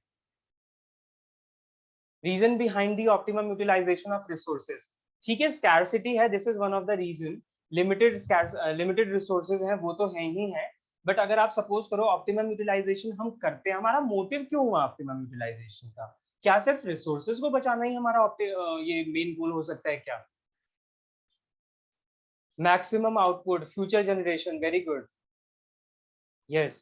Speaker 1: Reason behind the optimum utilisation of resources. ठीक है, स्कैर्सिटी है, this is one of the reason. Limited resources हैं वो तो है ही है, बट अगर आप सपोज करो ऑप्टिमम यूटिलाइजेशन हम करते हैं, हमारा मोटिव क्यों हुआ ऑप्टिमम यूटिलाइजेशन का? क्या सिर्फ रिसोर्सेज को बचाना ही हमारा ये मेन गोल हो सकता है क्या? Maximum output, future generation, very good. Yes.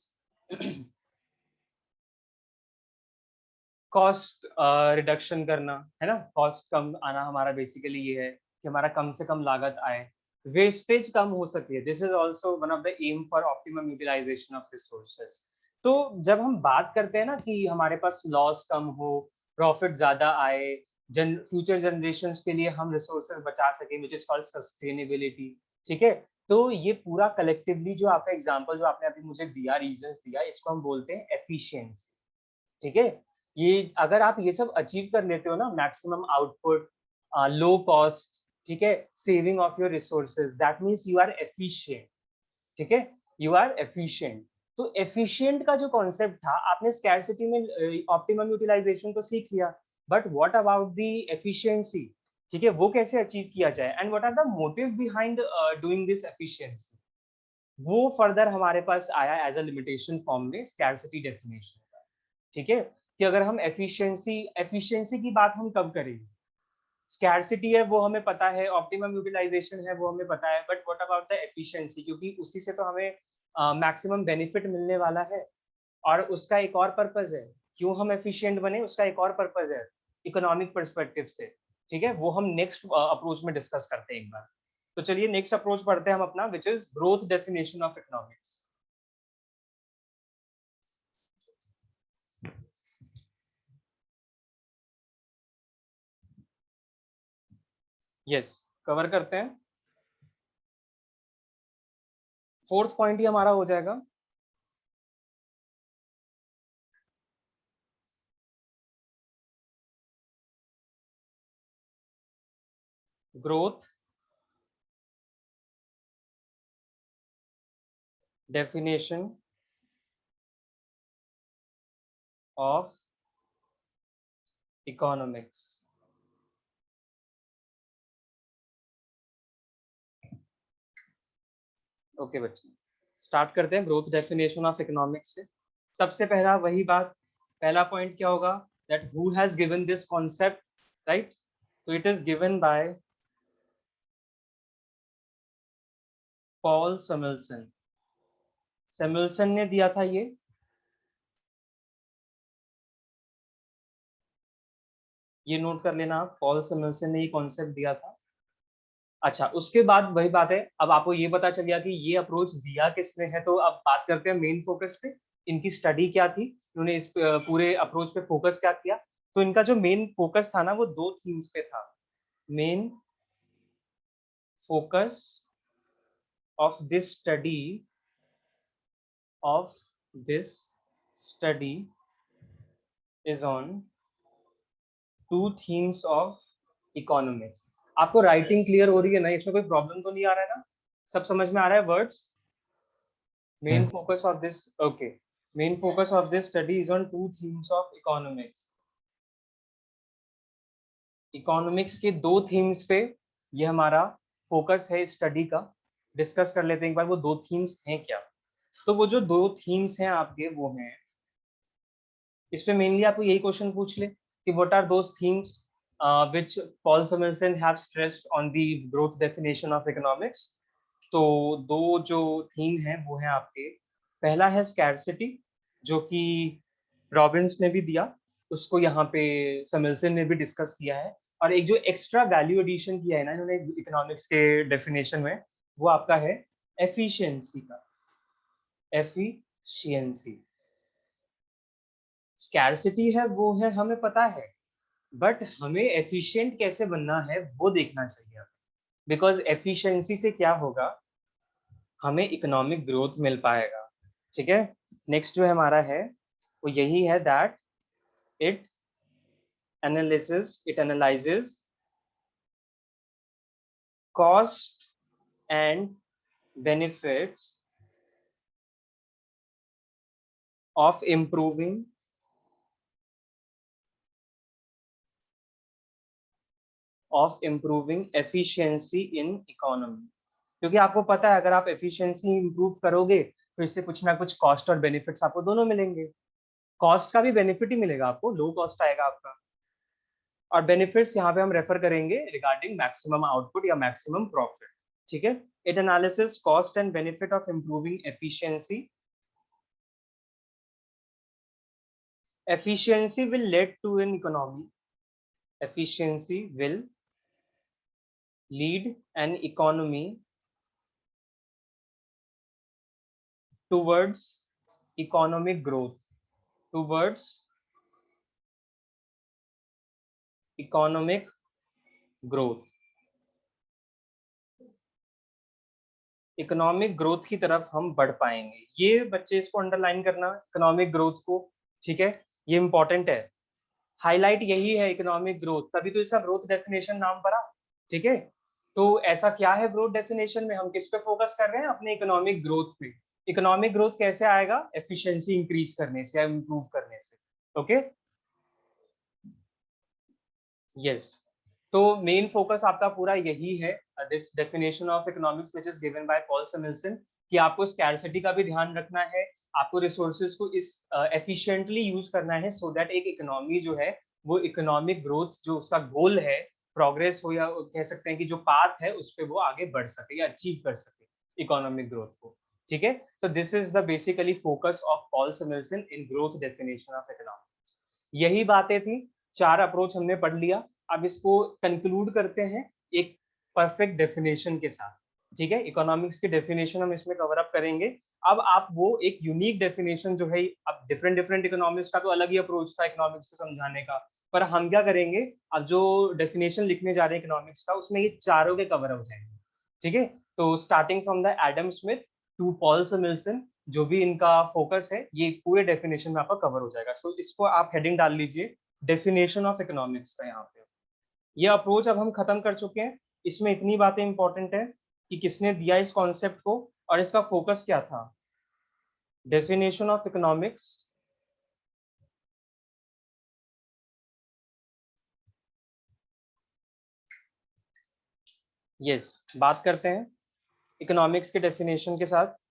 Speaker 1: Cost reduction करना है ना, कॉस्ट कम आना हमारा बेसिकली ये है कि हमारा कम से कम लागत आए, वेस्टेज कम हो सके. This is also one of the aim for optimum utilisation of resources. तो जब हम बात करते हैं ना कि हमारे पास लॉस कम हो, प्रॉफिट ज्यादा आए, फ्यूचर जनरेशंस के लिए हम रिसोर्सेज बचा सके, विच इज कॉल्ड सस्टेनेबिलिटी. ठीक है, तो ये पूरा कलेक्टिवली जो आपका एग्जांपल जो आपने अभी मुझे दिया, रीजंस दिया, इसको हम बोलते हैं एफिशिएंसी. ठीक है, ये अगर आप ये सब अचीव कर लेते हो ना, मैक्सिमम आउटपुट, लो कॉस्ट, ठीक है, saving of your resources, that means you are efficient. ठीक है, यू आर एफिशिएंट. तो एफिशिएंट का जो कॉन्सेप्ट था आपने स्कैर्सिटी में ऑप्टिमम यूटिलाइजेशन तो सीख लिया, but what about the efficiency? ठीक है, वो कैसे अचीव किया जाए and what are the motive behind doing this efficiency? वो फर्दर हमारे पास आया एज अ लिमिटेशन फॉर्म में स्कैर्सिटी डेफिनेशन का. ठीक है, कि अगर हम एफिशिएंसी एफिशिएंसी की बात हम कब करेंगे? स्कैर्सिटी है वो हमें पता है, ऑप्टिमम यूटिलाइजेशन है वो हमें पता है, but what about the efficiency? क्योंकि उसी से तो हमें मैक्सिमम बेनिफिट मिलने वाला है, और उसका एक और पर्पज है, क्यों हम एफिशिएंट बने, उसका एक और पर्पज है इकोनॉमिक पर्सपेक्टिव से। ठीक है, वो हम नेक्स्ट अप्रोच में डिस्कस करते हैं एक बार। तो चलिए नेक्स्ट अप्रोच पढ़ते हैं हम अपना, which is growth definition of economics. Yes, cover करते हैं। 4th पॉइंट ही हमारा हो जाएगा। Growth definition of economics. Okay बच्चे, स्टार्ट करते हैं ग्रोथ डेफिनेशन ऑफ इकोनॉमिक्स से। सबसे पहला वही बात, पहला पॉइंट क्या होगा, that who has given this concept, right? तो it is given by Paul Samuelson. Samuelson ने दिया था ये नोट कर लेना आप, पॉल सैमुएल्सन ने ये कॉन्सेप्ट दिया था। अच्छा, उसके बाद वही बात है, अब आपको ये पता चल गया कि ये अप्रोच दिया किसने है, तो अब बात करते हैं मेन फोकस पे। इनकी स्टडी क्या थी, उन्होंने इस पूरे अप्रोच पे फोकस क्या किया। तो इनका जो मेन फोकस था ना, वो 2 थीम्स पे था। Main focus of this study is on 2 themes of economics. आपको राइटिंग क्लियर हो रही है ना, इसमें कोई प्रॉब्लम तो नहीं आ रहा है ना, सब समझ में आ रहा है words? Main
Speaker 3: Yes.
Speaker 1: focus of this, okay, main focus of this study is on 2 themes of economics। Economics के 2 थीम्स पे ये हमारा फोकस है स्टडी का। डिस्कस कर लेते हैं एक बार वो 2 थीम्स हैं क्या। तो वो जो 2 थीम्स हैं आपके, वो हैं, इस पे मेनली आपको यही क्वेश्चन पूछ ले कि what are those themes which Paul Samuelson have stressed on the growth definition of economics। तो 2 जो थीम हैं वो हैं आपके, पहला है स्कैर्सिटी, जो कि रॉबिन्स ने भी दिया, उसको यहाँ पे सैमुएल्सन ने भी डिस्कस किया है। और एक जो एक्स्ट्रा वैल्यू एडिशन किया है ना इन्होंने इकोनॉमिक्स के डेफिनेशन में, वो आपका है एफिशिएंसी का। एफिशिएंसी, स्कैर्सिटी है वो है हमें पता है, बट हमें एफिशिएंट कैसे बनना है वो देखना चाहिए। बिकॉज एफिशिएंसी से क्या होगा, हमें इकोनॉमिक ग्रोथ मिल पाएगा। ठीक है, नेक्स्ट जो हमारा है वो यही है, that it analyses cost and benefits of improving efficiency in economy. क्योंकि आपको पता है अगर आप एफिशिएंसी इंप्रूव करोगे तो इससे कुछ ना कुछ कॉस्ट और बेनिफिट्स आपको दोनों मिलेंगे। कॉस्ट का भी बेनिफिट ही मिलेगा आपको, लो कॉस्ट आएगा आपका, और बेनिफिट्स यहाँ पे हम रेफर करेंगे रिगार्डिंग मैक्सिमम आउटपुट या मैक्सिमम प्रॉफिट। ठीक है, it analysis cost and benefit of improving efficiency. Efficiency will lead to an economy, efficiency will lead an economy towards economic growth, towards economic growth, economic growth की तरफ हम बढ़ पाएंगे। ये बच्चे इसको अंडरलाइन करना, इकोनॉमिक ग्रोथ को। ठीक है, ये इंपॉर्टेंट है, हाईलाइट यही है इकोनॉमिक ग्रोथ, तभी तो इसका ग्रोथ डेफिनेशन नाम पड़ा। ठीक है, तो ऐसा क्या है ग्रोथ डेफिनेशन में, हम किस पे फोकस कर रहे हैं, अपने इकोनॉमिक ग्रोथ पे। इकोनॉमिक ग्रोथ कैसे आएगा, एफिशिएंसी इंक्रीज करने से या इम्प्रूव करने से। ओके, यस, तो मेन फोकस आपका पूरा यही है, this definition of economics which is given by Paul Samuelson, कि आपको स्कैर्सिटी का भी ध्यान रखना है, आपको रिसोर्सेज को इस एफिशिएंटली यूज करना है, सो दैट एक इकोनॉमी जो है वो इकोनॉमिक ग्रोथ जो उसका गोल है, प्रोग्रेस हो या कह सकते हैं कि जो पाथ है उस पर वो आगे बढ़ सके या अचीव कर सके इकोनॉमिक ग्रोथ को। ठीक है, तो this is the basically focus of Paul Samuelson in growth definition of economics. यही बातें थी, 4 अप्रोच हमने पढ़ लिया। अब इसको कंक्लूड करते हैं एक परफेक्ट डेफिनेशन के साथ। ठीक है, इकोनॉमिक्स की डेफिनेशन हम इसमें कवर अप करेंगे। अब आप वो एक यूनिक डेफिनेशन जो है, अब डिफरेंट डिफरेंट इकोनॉमिक्स का तो अलग ही अप्रोच था इकोनॉमिक्स को समझाने का, पर हम क्या करेंगे, अब जो डेफिनेशन लिखने जा रहे हैं इकोनॉमिक्स का, उसमें ये चारों के कवर हो जाएंगे। ठीक है, तो starting from the Adam Smith to Paul Samuelson, जो भी इनका फोकस है, ये पूरे डेफिनेशन में आपका कवर हो जाएगा। सो इसको आप हेडिंग डाल लीजिए, डेफिनेशन ऑफ इकोनॉमिक्स का। यहाँ पे ये अप्रोच अब हम खत्म कर चुके हैं। इसमें इतनी बातें इंपॉर्टेंट है कि किसने दिया इस कॉन्सेप्ट को और इसका फोकस क्या था। डेफिनेशन ऑफ इकोनॉमिक्स, यस, बात करते हैं इकोनॉमिक्स के डेफिनेशन के साथ।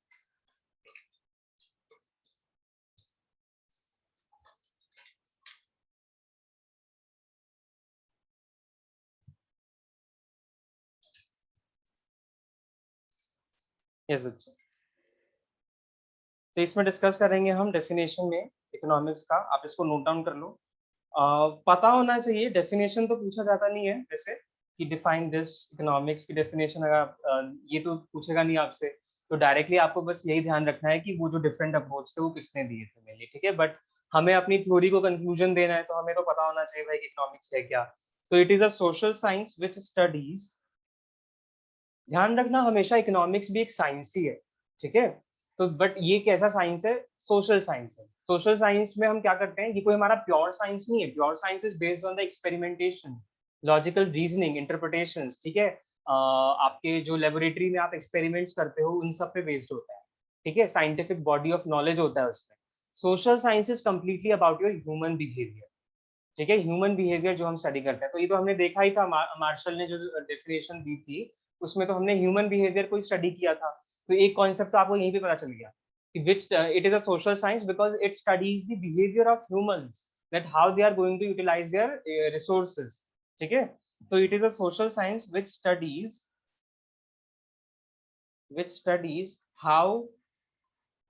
Speaker 1: यस बच्चे, तो इसमें डिस्कस करेंगे हम डेफिनेशन में इकोनॉमिक्स का। आप इसको नोट डाउन कर लो। पता होना चाहिए, डेफिनेशन तो पूछा जाता नहीं है वैसे कि डिफाइन दिस इकोनॉमिक्स की डेफिनेशन, अगर ये तो पूछेगा नहीं आपसे, तो डायरेक्टली आपको बस यही ध्यान रखना है कि वो जो डिफरेंट अप्रोच थे वो किसने दिए थे मेनली। ठीक है, बट हमें अपनी थ्योरी को कंक्लूजन देना है, तो हमें तो पता होना चाहिए भाई कि इकोनॉमिक्स है क्या। तो it is a social science which studies, ध्यान रखना हमेशा इकोनॉमिक्स भी एक साइंस ही है। ठीक है, तो बट ये कैसा साइंस है, सोशल साइंस है। सोशल साइंस में हम क्या करते हैं, ये कोई हमारा प्योर साइंस नहीं है। Pure science is based on the experimentation, logical reasoning, interpretations. ठीक है, आपके जो लेबोरेटरी में आप एक्सपेरिमेंट्स करते हो उन सब पे बेस्ड होता है। ठीक है, साइंटिफिक बॉडी ऑफ नॉलेज होता है उसमें। Social science is completely about your human behaviour. ठीक है, ह्यूमन बिहेवियर जो हम स्टडी करते हैं, तो ये तो हमने देखा ही था, मार्शल ने जो डेफिनेशन दी थी उसमें तो हमने ह्यूमन बिहेवियर को स्टडी किया था। तो एक कॉन्सेप्ट तो आपको यहीं पे पता चल गया कि which it is a social science because it studies the behaviour of humans, that how they are going to utilise their resources. ठीक है, तो it is a social science which studies how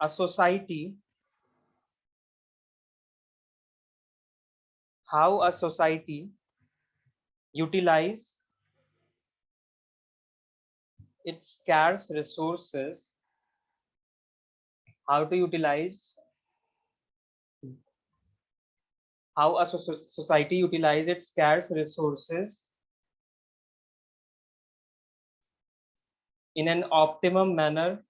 Speaker 1: a society utilize its scarce resources, how to utilize how a society utilize its scarce resources in an optimum manner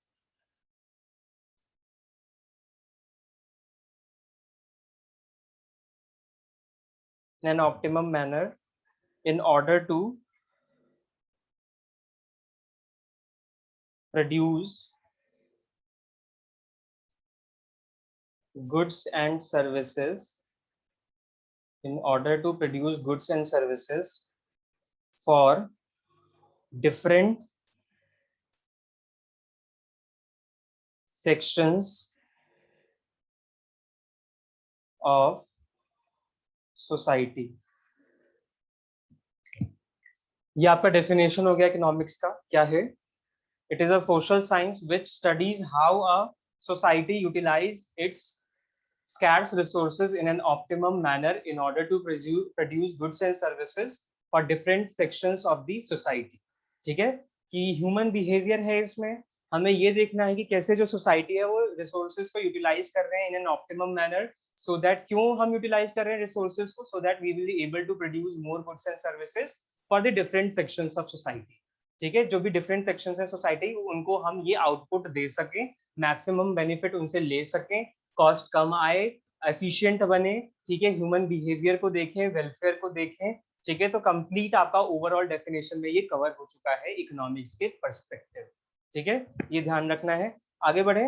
Speaker 1: in order to produce goods and services for different sections of society। ये आपका definition हो गया economics का। क्या है, it is a social science which studies how a society utilize its scarce resources in an optimum manner in order to produce goods and services for different sections of the society। ठीक है, कि human behaviour है इसमें, हमें ये देखना है कि कैसे जो सोसाइटी है वो रिसोर्सेज को यूटिलाइज कर रहे हैं in an optimum manner, so that क्यों हम यूटिलाइज कर रहे हैं रिसोर्सेज को, so that we will be able to produce more goods and services for the different sections of society. ठीक है, जो भी डिफरेंट सेक्शंस है सोसाइटी, उनको हम ये आउटपुट दे सकें, मैक्सिमम बेनिफिट उनसे ले सकें, कॉस्ट कम आए, एफिशिएंट बने। ठीक है, ह्यूमन बिहेवियर को देखें, वेलफेयर को देखें। ठीक है, तो कंप्लीट आपका ओवरऑल डेफिनेशन में ये कवर हो चुका है इकोनॉमिक्स के पर्सपेक्टिव। ठीक है, ये ध्यान रखना है। आगे बढ़े।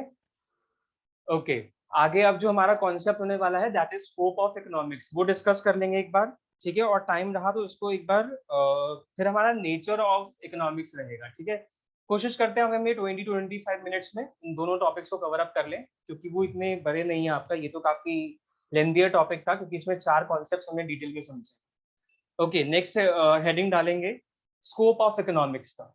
Speaker 1: ओके, आगे अब जो हमारा कॉन्सेप्ट होने वाला है that is scope of economics, वो डिस्कस कर लेंगे एक बार। ठीक है, और टाइम रहा तो उसको एक बार फिर हमारा नेचर ऑफ इकोनॉमिक्स रहेगा। ठीक है, कोशिश करते हैं हमें 20-25 मिनट्स में इन दोनों टॉपिक्स को कवर अप कर लें, क्योंकि वो इतने बड़े नहीं है। आपका ये तो काफी लेंदियर टॉपिक था, क्योंकि इसमें 4 कॉन्सेप्ट हमने डिटेल में समझे। ओके, नेक्स्ट हेडिंग डालेंगे स्कोप ऑफ इकोनॉमिक्स का।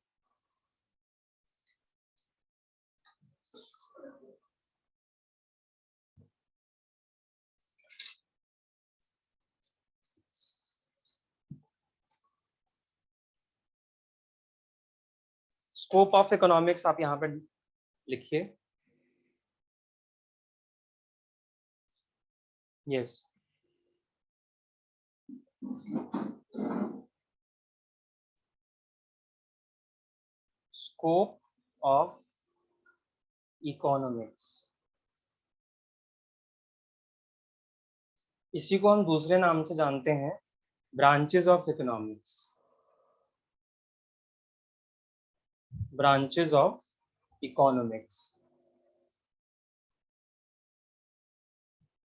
Speaker 1: स्कोप ऑफ इकोनॉमिक्स आप यहाँ पर लिखिए। यस, स्कोप ऑफ इकोनॉमिक्स, इसी को हम दूसरे नाम से जानते हैं branches of economics. Branches of economics.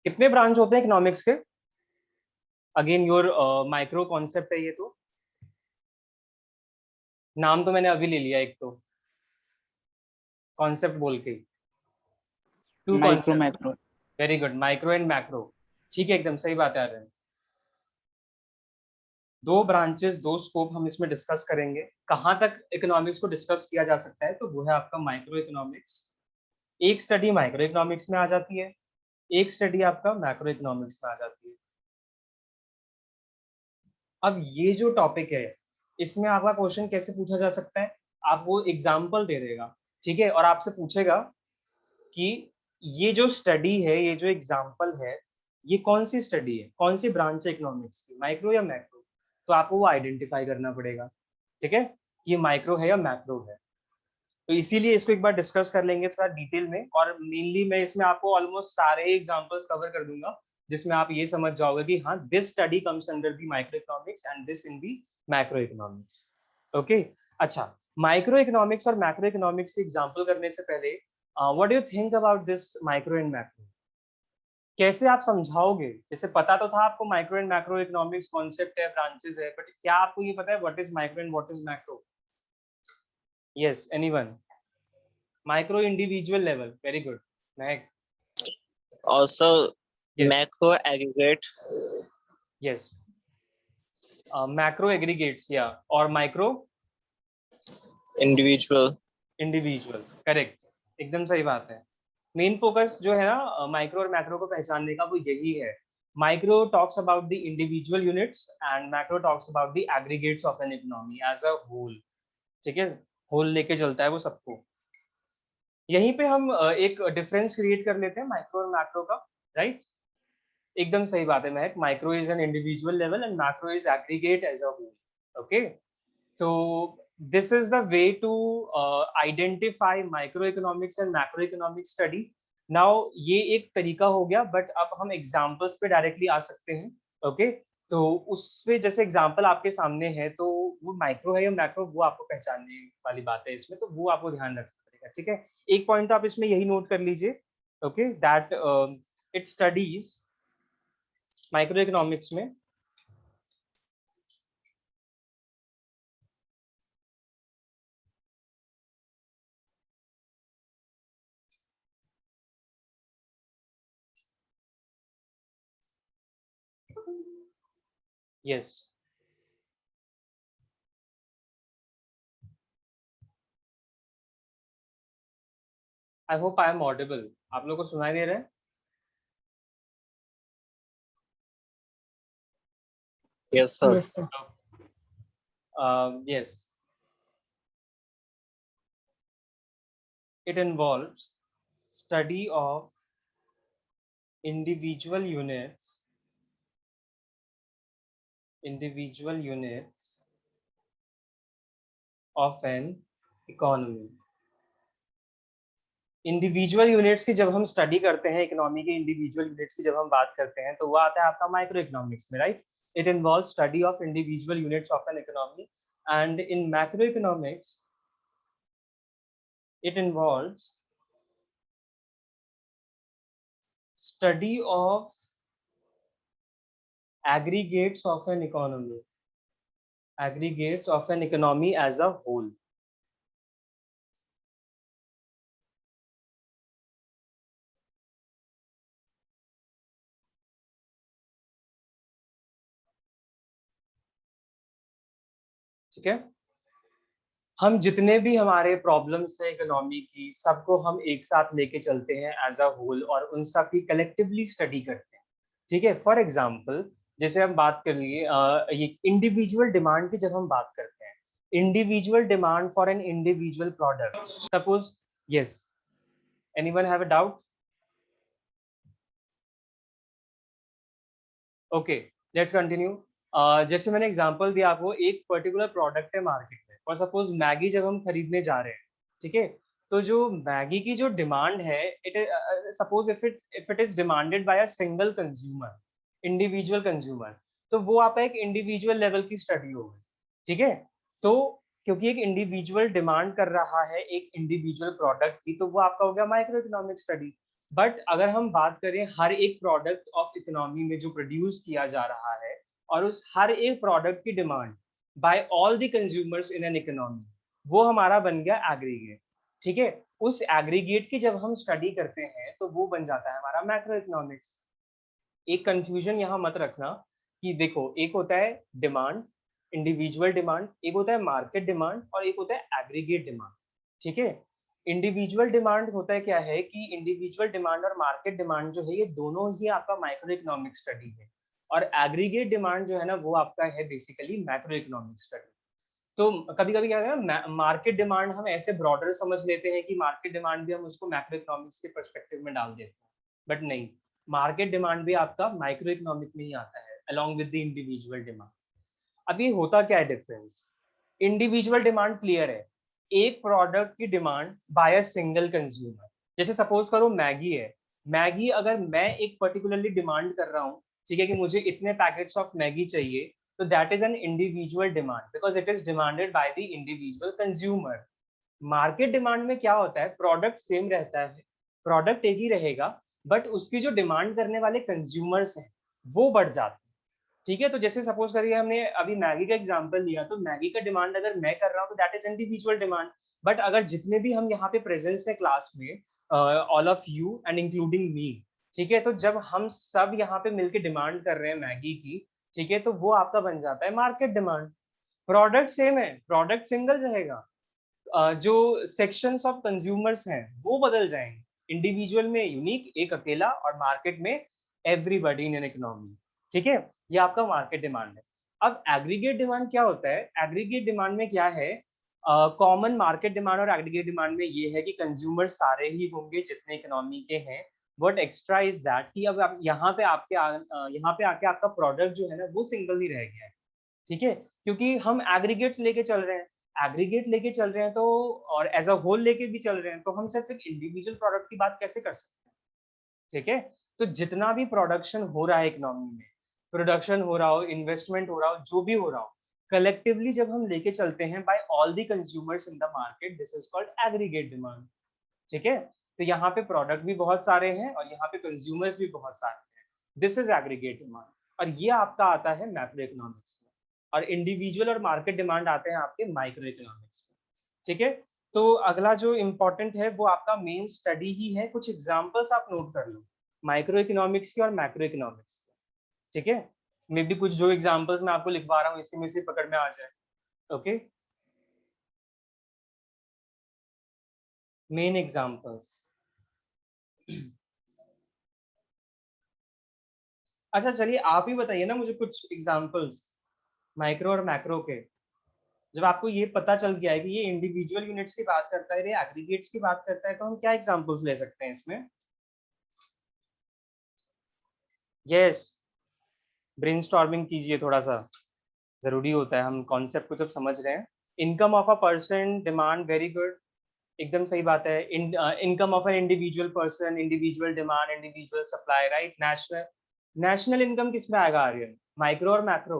Speaker 1: कितने ब्रांच होते हैं इकोनॉमिक्स के? अगेन योर माइक्रो कॉन्सेप्ट है ये, तो नाम तो मैंने अभी ले लिया एक, तो कॉन्सेप्ट बोल के to
Speaker 4: micro
Speaker 1: concept.
Speaker 4: Macro.
Speaker 1: Very good, micro and macro, ठीक है, एकदम सही बात है आर्यन। दो ब्रांचेस, दो स्कोप हम इसमें डिस्कस करेंगे। कहाँ तक इकोनॉमिक्स को डिस्कस किया जा सकता है, तो वो है आपका माइक्रो इकोनॉमिक्स। एक स्टडी माइक्रो इकोनॉमिक्स में आ जाती है, एक स्टडी आपका मैक्रो इकोनॉमिक्स में आ जाती है। अब ये जो टॉपिक है, इसमें आपका क्वेश्चन कैसे पूछा जा सकता है, आपको एग्जाम्पल दे देगा, ठीक है, और आपसे पूछेगा कि ये जो स्टडी है, ये जो एग्जाम्पल है, ये कौन सी स्टडी है, कौन सी ब्रांच है इकोनॉमिक्स की, माइक्रो या मैक्रो। तो आपको वो आइडेंटिफाई करना पड़ेगा, ठीक है, कि ये माइक्रो है या मैक्रो है। तो इसीलिए इसको एक बार डिस्कस कर लेंगे थोड़ा डिटेल में, और मेनली मैं इसमें आपको ऑलमोस्ट सारे एग्जांपल्स कवर कर दूंगा, जिसमें आप ये समझ जाओगे कि हाँ, this study comes under the micro economics and this in the macro economics. Okay, अच्छा, माइक्रो इकोनॉमिक्स और मैक्रो इकोनॉमिक्स की एग्जांपल करने से पहले what do you think about this micro and macro? कैसे आप समझाओगे? जैसे पता तो था आपको micro and macro economics concept है, ब्रांचेस है, बट क्या आपको ये पता है what is micro and what is macro? Yes, anyone? Micro individual level, very good, Mahak.
Speaker 5: Also,
Speaker 1: Yes.
Speaker 5: macro aggregate,
Speaker 1: yes, macro aggregates या, और माइक्रो
Speaker 5: individual.
Speaker 1: इंडिविजुअल, करेक्ट, एकदम सही बात है। मेन फोकस जो है ना माइक्रो और मैक्रो को पहचानने का, वो यही है। Micro talks about the individual units and macro talks about the aggregates of an economy as a whole, ठीक है, होल लेके चलता है वो सबको। यहीं पे हम एक डिफरेंस क्रिएट कर लेते हैं माइक्रो और मैक्रो का, राइट? एकदम सही बात है Mahak, micro is an individual level and macro is aggregate as a whole. Okay, तो this is the way to identify microeconomics and macroeconomic study. Now ये एक तरीका हो गया, बट अब हम एग्जांपल्स पे डायरेक्टली आ सकते हैं। ओके, तो उसपे जैसे एग्जांपल आपके सामने है, तो वो माइक्रो है या मैक्रो, वो आपको पहचानने वाली बात है इसमें, तो वो आपको ध्यान रखना पड़ेगा, ठीक है। एक पॉइंट तो आप इसमें यही नोट कर लीजिए, okay, that it studies micro economics में yes, I hope I am audible. आप लोगों को सुनाई दे रहा है?
Speaker 5: Yes, sir.
Speaker 4: Yes, sir.
Speaker 1: Yes, it involves study of individual units of an economy. Individual units की जब हम स्टडी करते हैं, इकोनॉमी के इंडिविजुअल यूनिट्स की जब हम बात करते हैं, तो वो आता है आपका माइक्रो इकोनॉमिक्स में, right? It involve study of individual units of an economy, and in macro economics it involves study of aggregates of an economy as a whole. ठीक है, हम जितने भी हमारे प्रॉब्लम्स हैं इकोनॉमी की, सबको हम एक साथ लेके चलते हैं एज अ होल, और उन सब की कलेक्टिवली स्टडी करते हैं, ठीक है। फॉर एग्जांपल, जैसे हम बात कर लिए ये इंडिविजुअल डिमांड की जब हम बात करते हैं, individual demand for an individual product. Suppose, yes, anyone have a doubt? Okay, let's continue. जैसे मैंने एग्जांपल दिया आपको, एक पर्टिकुलर प्रोडक्ट है मार्केट में, और सपोज मैगी जब हम खरीदने जा रहे हैं, ठीक है, तो जो मैगी की जो डिमांड है, it suppose if it is demanded by a single consumer, individual consumer, तो वो आपका एक इंडिविजुअल लेवल की स्टडी होगी, ठीक है। तो क्योंकि एक इंडिविजुअल डिमांड कर रहा है एक इंडिविजुअल प्रोडक्ट की, तो वो आपका हो गया माइक्रो इकोनॉमिक स्टडी। बट अगर हम बात करें हर एक प्रोडक्ट ऑफ इकोनॉमी में जो प्रोड्यूस किया जा रहा है, और उस हर एक प्रोडक्ट की demand by all the consumers in an economy, वो हमारा बन गया एग्रीगेट, ठीक है। उस एग्रीगेट की जब हम स्टडी करते हैं तो वो बन जाता है हमारा मैक्रो इकोनॉमिक्स। एक कंफ्यूजन यहाँ मत रखना कि देखो, एक होता है डिमांड, इंडिविजुअल डिमांड, एक होता है मार्केट डिमांड, और एक होता है एग्रीगेट डिमांड, ठीक है। इंडिविजुअल डिमांड होता है क्या है कि इंडिविजुअल डिमांड और मार्केट डिमांड जो है, ये दोनों ही आपका माइक्रो इकोनॉमिक स्टडी है, और एग्रीगेट डिमांड जो है ना, वो आपका है बेसिकली मैक्रो इकोनॉमिक स्टडी। तो कभी कभी क्या है ना, मार्केट डिमांड हम ऐसे ब्रॉडर समझ लेते हैं कि मार्केट डिमांड भी हम उसको मैक्रो इकोनॉमिक्स के पर्सपेक्टिव में डाल देते हैं, बट नहीं, मार्केट डिमांड भी आपका माइक्रो इकोनॉमिक में ही आता है along with the individual demand. अभी होता क्या है डिफरेंस? इंडिविजुअल डिमांड क्लियर है, एक प्रोडक्ट की demand by a single consumer. जैसे सपोज करो मैगी है, मैगी अगर मैं एक पर्टिकुलरली डिमांड कर रहा हूँ, ठीक है, कि मुझे इतने पैकेट्स ऑफ मैगी चाहिए, तो that is an individual demand because it is demanded by the individual consumer. Market demand में क्या होता है, प्रोडक्ट सेम रहता है, प्रोडक्ट एक ही रहेगा, बट उसकी जो डिमांड करने वाले कंज्यूमर्स हैं वो बढ़ जाते हैं, ठीक है। तो जैसे सपोज करिए हमने अभी मैगी का एग्जांपल लिया, तो मैगी का डिमांड अगर मैं कर रहा हूँ तो that is individual demand. But अगर जितने भी हम यहाँ पे प्रेजेंस है क्लास में, all of you and including me, ठीक है, तो जब हम सब यहाँ पे मिलके डिमांड कर रहे हैं मैगी की, ठीक है, तो वो आपका बन जाता है मार्केट डिमांड। प्रोडक्ट सेम है, प्रोडक्ट सिंगल रहेगा, जो सेक्शंस ऑफ कंज्यूमर्स हैं वो बदल जाएंगे, इंडिविजुअल में यूनिक एक अकेला, और मार्केट में एवरीबॉडी इन एन इकोनॉमी, ठीक है। ये आपका मार्केट डिमांड है। अब एग्रीगेट डिमांड क्या होता है? एग्रीगेट डिमांड में क्या है, कॉमन मार्केट डिमांड और एग्रीगेट डिमांड में ये है कि कंज्यूमर सारे ही होंगे जितने इकोनॉमी के हैं, बट एक्स्ट्रा इज दैट कि अब आप यहाँ पे यहाँ पे आके आपका प्रोडक्ट जो है ना, वो सिंगल ही रह गया है, ठीक है, क्योंकि हम एग्रीगेट लेके चल रहे हैं, एग्रीगेट लेके चल रहे हैं, तो और एज अ होल लेके भी चल रहे हैं, तो हम सिर्फ एक इंडिविजुअल प्रोडक्ट की बात कैसे कर सकते हैं, ठीक है। तो जितना भी प्रोडक्शन हो रहा है इकोनॉमी में, प्रोडक्शन हो रहा हो, इन्वेस्टमेंट हो रहा हो, जो भी हो रहा हो, कलेक्टिवली जब हम लेके चलते हैं by all the consumers in the market, this is called aggregate demand, ठीक है। तो यहाँ पे प्रोडक्ट भी बहुत सारे हैं और यहाँ पे कंज्यूमर्स भी बहुत सारे हैं, दिस इज एग्रीगेट डिमांड, और ये आपका आता है मैक्रो इकोनॉमिक्स में, और इंडिविजुअल और मार्केट डिमांड आते हैं आपके माइक्रो इकोनॉमिक्स में, ठीक है। तो अगला जो इम्पोर्टेंट है वो आपका मेन स्टडी ही है, कुछ एग्जांपल्स आप नोट कर लो माइक्रो इकोनॉमिक्स की और मैक्रो इकोनॉमिक्स की, ठीक है। मे बी कुछ जो एग्जांपल्स मैं आपको लिखवा रहा हूँ इसी में से पकड़ में आ जाए, ओके। मेन एग्जांपल्स, अच्छा चलिए आप ही बताइए ना मुझे कुछ एग्जांपल्स माइक्रो और मैक्रो के। जब आपको ये पता चल गया है कि ये इंडिविजुअल यूनिट्स की बात करता है, ये एग्रीगेट्स की बात करता है, तो हम क्या एग्जांपल्स ले सकते हैं इसमें? यस, ब्रेनस्टॉर्मिंग कीजिए थोड़ा सा, जरूरी होता है, हम कॉन्सेप्ट को जब समझ रहे हैं। Income of a person, demand, very good, एकदम सही बात है। Income of an individual person, individual demand, individual supply, right. National, national income किस में आएगा आर्यन? माइक्रो और मैक्रो?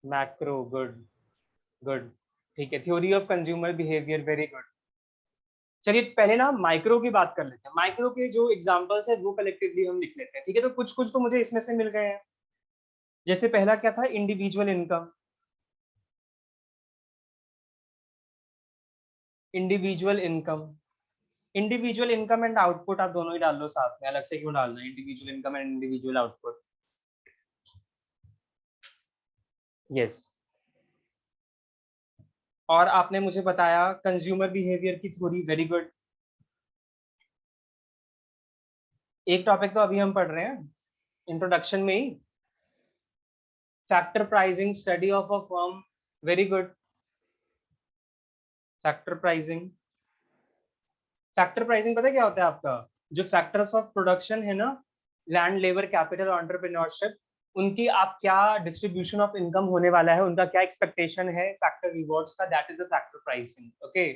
Speaker 1: मैक्रो, गुड गुड, ठीक है। Theory of consumer behaviour, very good. चलिए पहले ना माइक्रो की बात कर लेते हैं, माइक्रो के जो एग्जांपल्स है वो कलेक्टिवली हम लिख लेते हैं, ठीक है। तो कुछ कुछ तो मुझे इसमें से मिल गए हैं। जैसे पहला क्या था, individual income, individual income, individual income and output आप दोनों ही डाल लो साथ में, अलग से क्यों डालना है, individual income and individual output, yes. और आपने मुझे बताया कंज्यूमर बिहेवियर की थ्योरी, वेरी गुड। एक टॉपिक तो अभी हम पढ़ रहे हैं इंट्रोडक्शन में ही, factor pricing, study of a firm, very good. Factor pricing, factor pricing पता है क्या होता है आपका? जो फैक्टर्स ऑफ प्रोडक्शन है ना, लैंड, लेबर, कैपिटल, एंटरप्रेन्योरशिप, उनकी आप क्या डिस्ट्रीब्यूशन ऑफ इनकम होने वाला है, उनका क्या एक्सपेक्टेशन है फैक्टर रिवॉर्ड्स का, that is the factor pricing. Okay,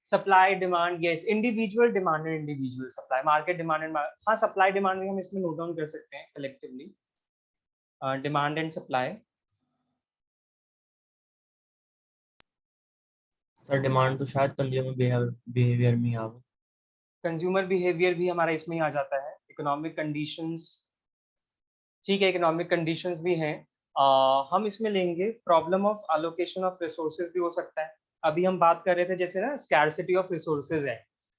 Speaker 1: supply demand, yes, individual demand and individual supply, market demand and, हाँ सप्लाई डिमांड भी हम इसमें नोट डाउन कर सकते हैं collectively, demand and supply.
Speaker 3: Sir demand तो शायद कंज्यूमर बिहेवियर में आ गया।
Speaker 1: कंज्यूमर बिहेवियर भी हमारा इसमें ही आ जाता है। इकोनॉमिक कंडीशंस, ठीक है, इकोनॉमिक कंडीशंस भी हैं। हम इसमें लेंगे problem of allocation of resources भी हो सकता है। अभी हम बात कर रहे थे जैसे ना स्कैरसिटी ऑफ रिसोर्सेज है,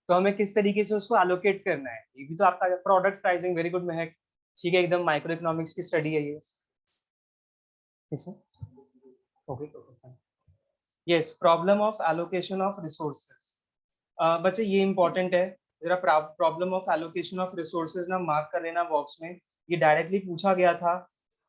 Speaker 1: तो हमें किस तरीके से उसको एलोकेट करना है, ये भी तो आपका प्रोडक्ट प्राइसिंग। वेरी गुड महक, ठीक है, एकदम माइक्रो इकोनॉमिक्स की स्टडी है ये। Okay, yes, problem of allocation of resources. बच्चे ये इंपॉर्टेंट है, जरा problem of allocation of resources ना मार्क कर लेना बॉक्स में। ये डायरेक्टली पूछा गया था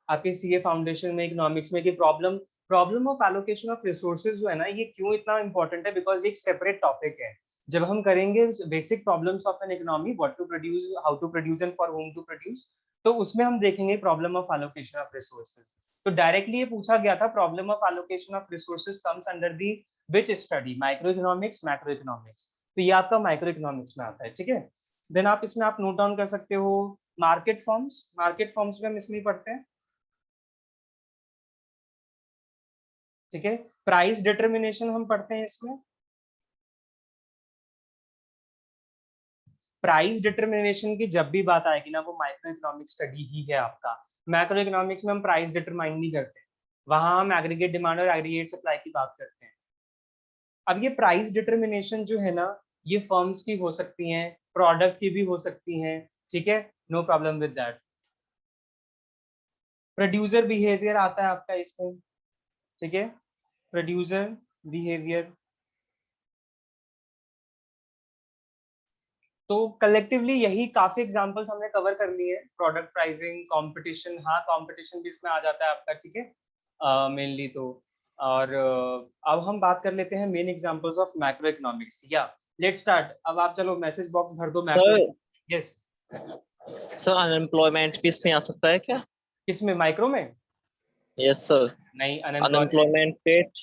Speaker 1: आपके सीए फाउंडेशन में इकोनॉमिक्स में कि problem problem of allocation of resources जो है ना, ये क्यों इतना इंपॉर्टेंट है, बिकॉज एक सेपरेट टॉपिक है। जब हम करेंगे basic problems of an economy, what to produce, how to produce and for whom to produce, तो उसमें हम देखेंगे problem of allocation of resources. तो डायरेक्टली ये पूछा गया था problem of allocation of resources comes under the which study, micro economics, macro economics. तो ये आपका माइक्रो इकोनॉमिक्स में आता है, ठीक है। देन आप इसमें आप नोट डाउन कर सकते हो मार्केट फॉर्म्स, मार्केट फॉर्म्स में हम इसमें ही पढ़ते हैं, ठीक है। प्राइस डिटर्मिनेशन हम पढ़ते हैं इसमें, प्राइस डिटर्मिनेशन की जब भी बात आएगी ना, वो माइक्रो इकोनॉमिक स्टडी ही है आपका। मैक्रो इकोनॉमिक्स में हम प्राइस डिटरमाइन नहीं करते, वहां हम एग्रीगेट डिमांड और एग्रीगेट सप्लाई की बात करते हैं। अब ये प्राइस डिटर्मिनेशन जो है ना, ये फर्म्स की हो सकती हैं, प्रोडक्ट की भी हो सकती हैं, ठीक है, no problem with that. Producer behaviour आता है आपका इसमें, ठीक है, प्रोड्यूसर बिहेवियर। तो कलेक्टिवली यही काफी एग्जांपल्स हमने कवर कर लिए हैं। प्रोडक्ट प्राइसिंग, कंपटीशन, हाँ कंपटीशन भी इसमें आ जाता है आपका, ठीक है, मेनली तो। और अब हम बात कर लेते हैं main examples of macro economics. या लेट्स स्टार्ट। अब आप चलो मैसेज बॉक्स भर दो macro.
Speaker 5: Sir
Speaker 1: yes,
Speaker 5: sir unemployment भी इसमें आ सकता है क्या?
Speaker 1: किसमें, माइक्रो में?
Speaker 5: Yes sir.
Speaker 1: नहीं, अनएम्प्लॉयमेंट
Speaker 5: अनएम्प्लॉयमेंट रेट।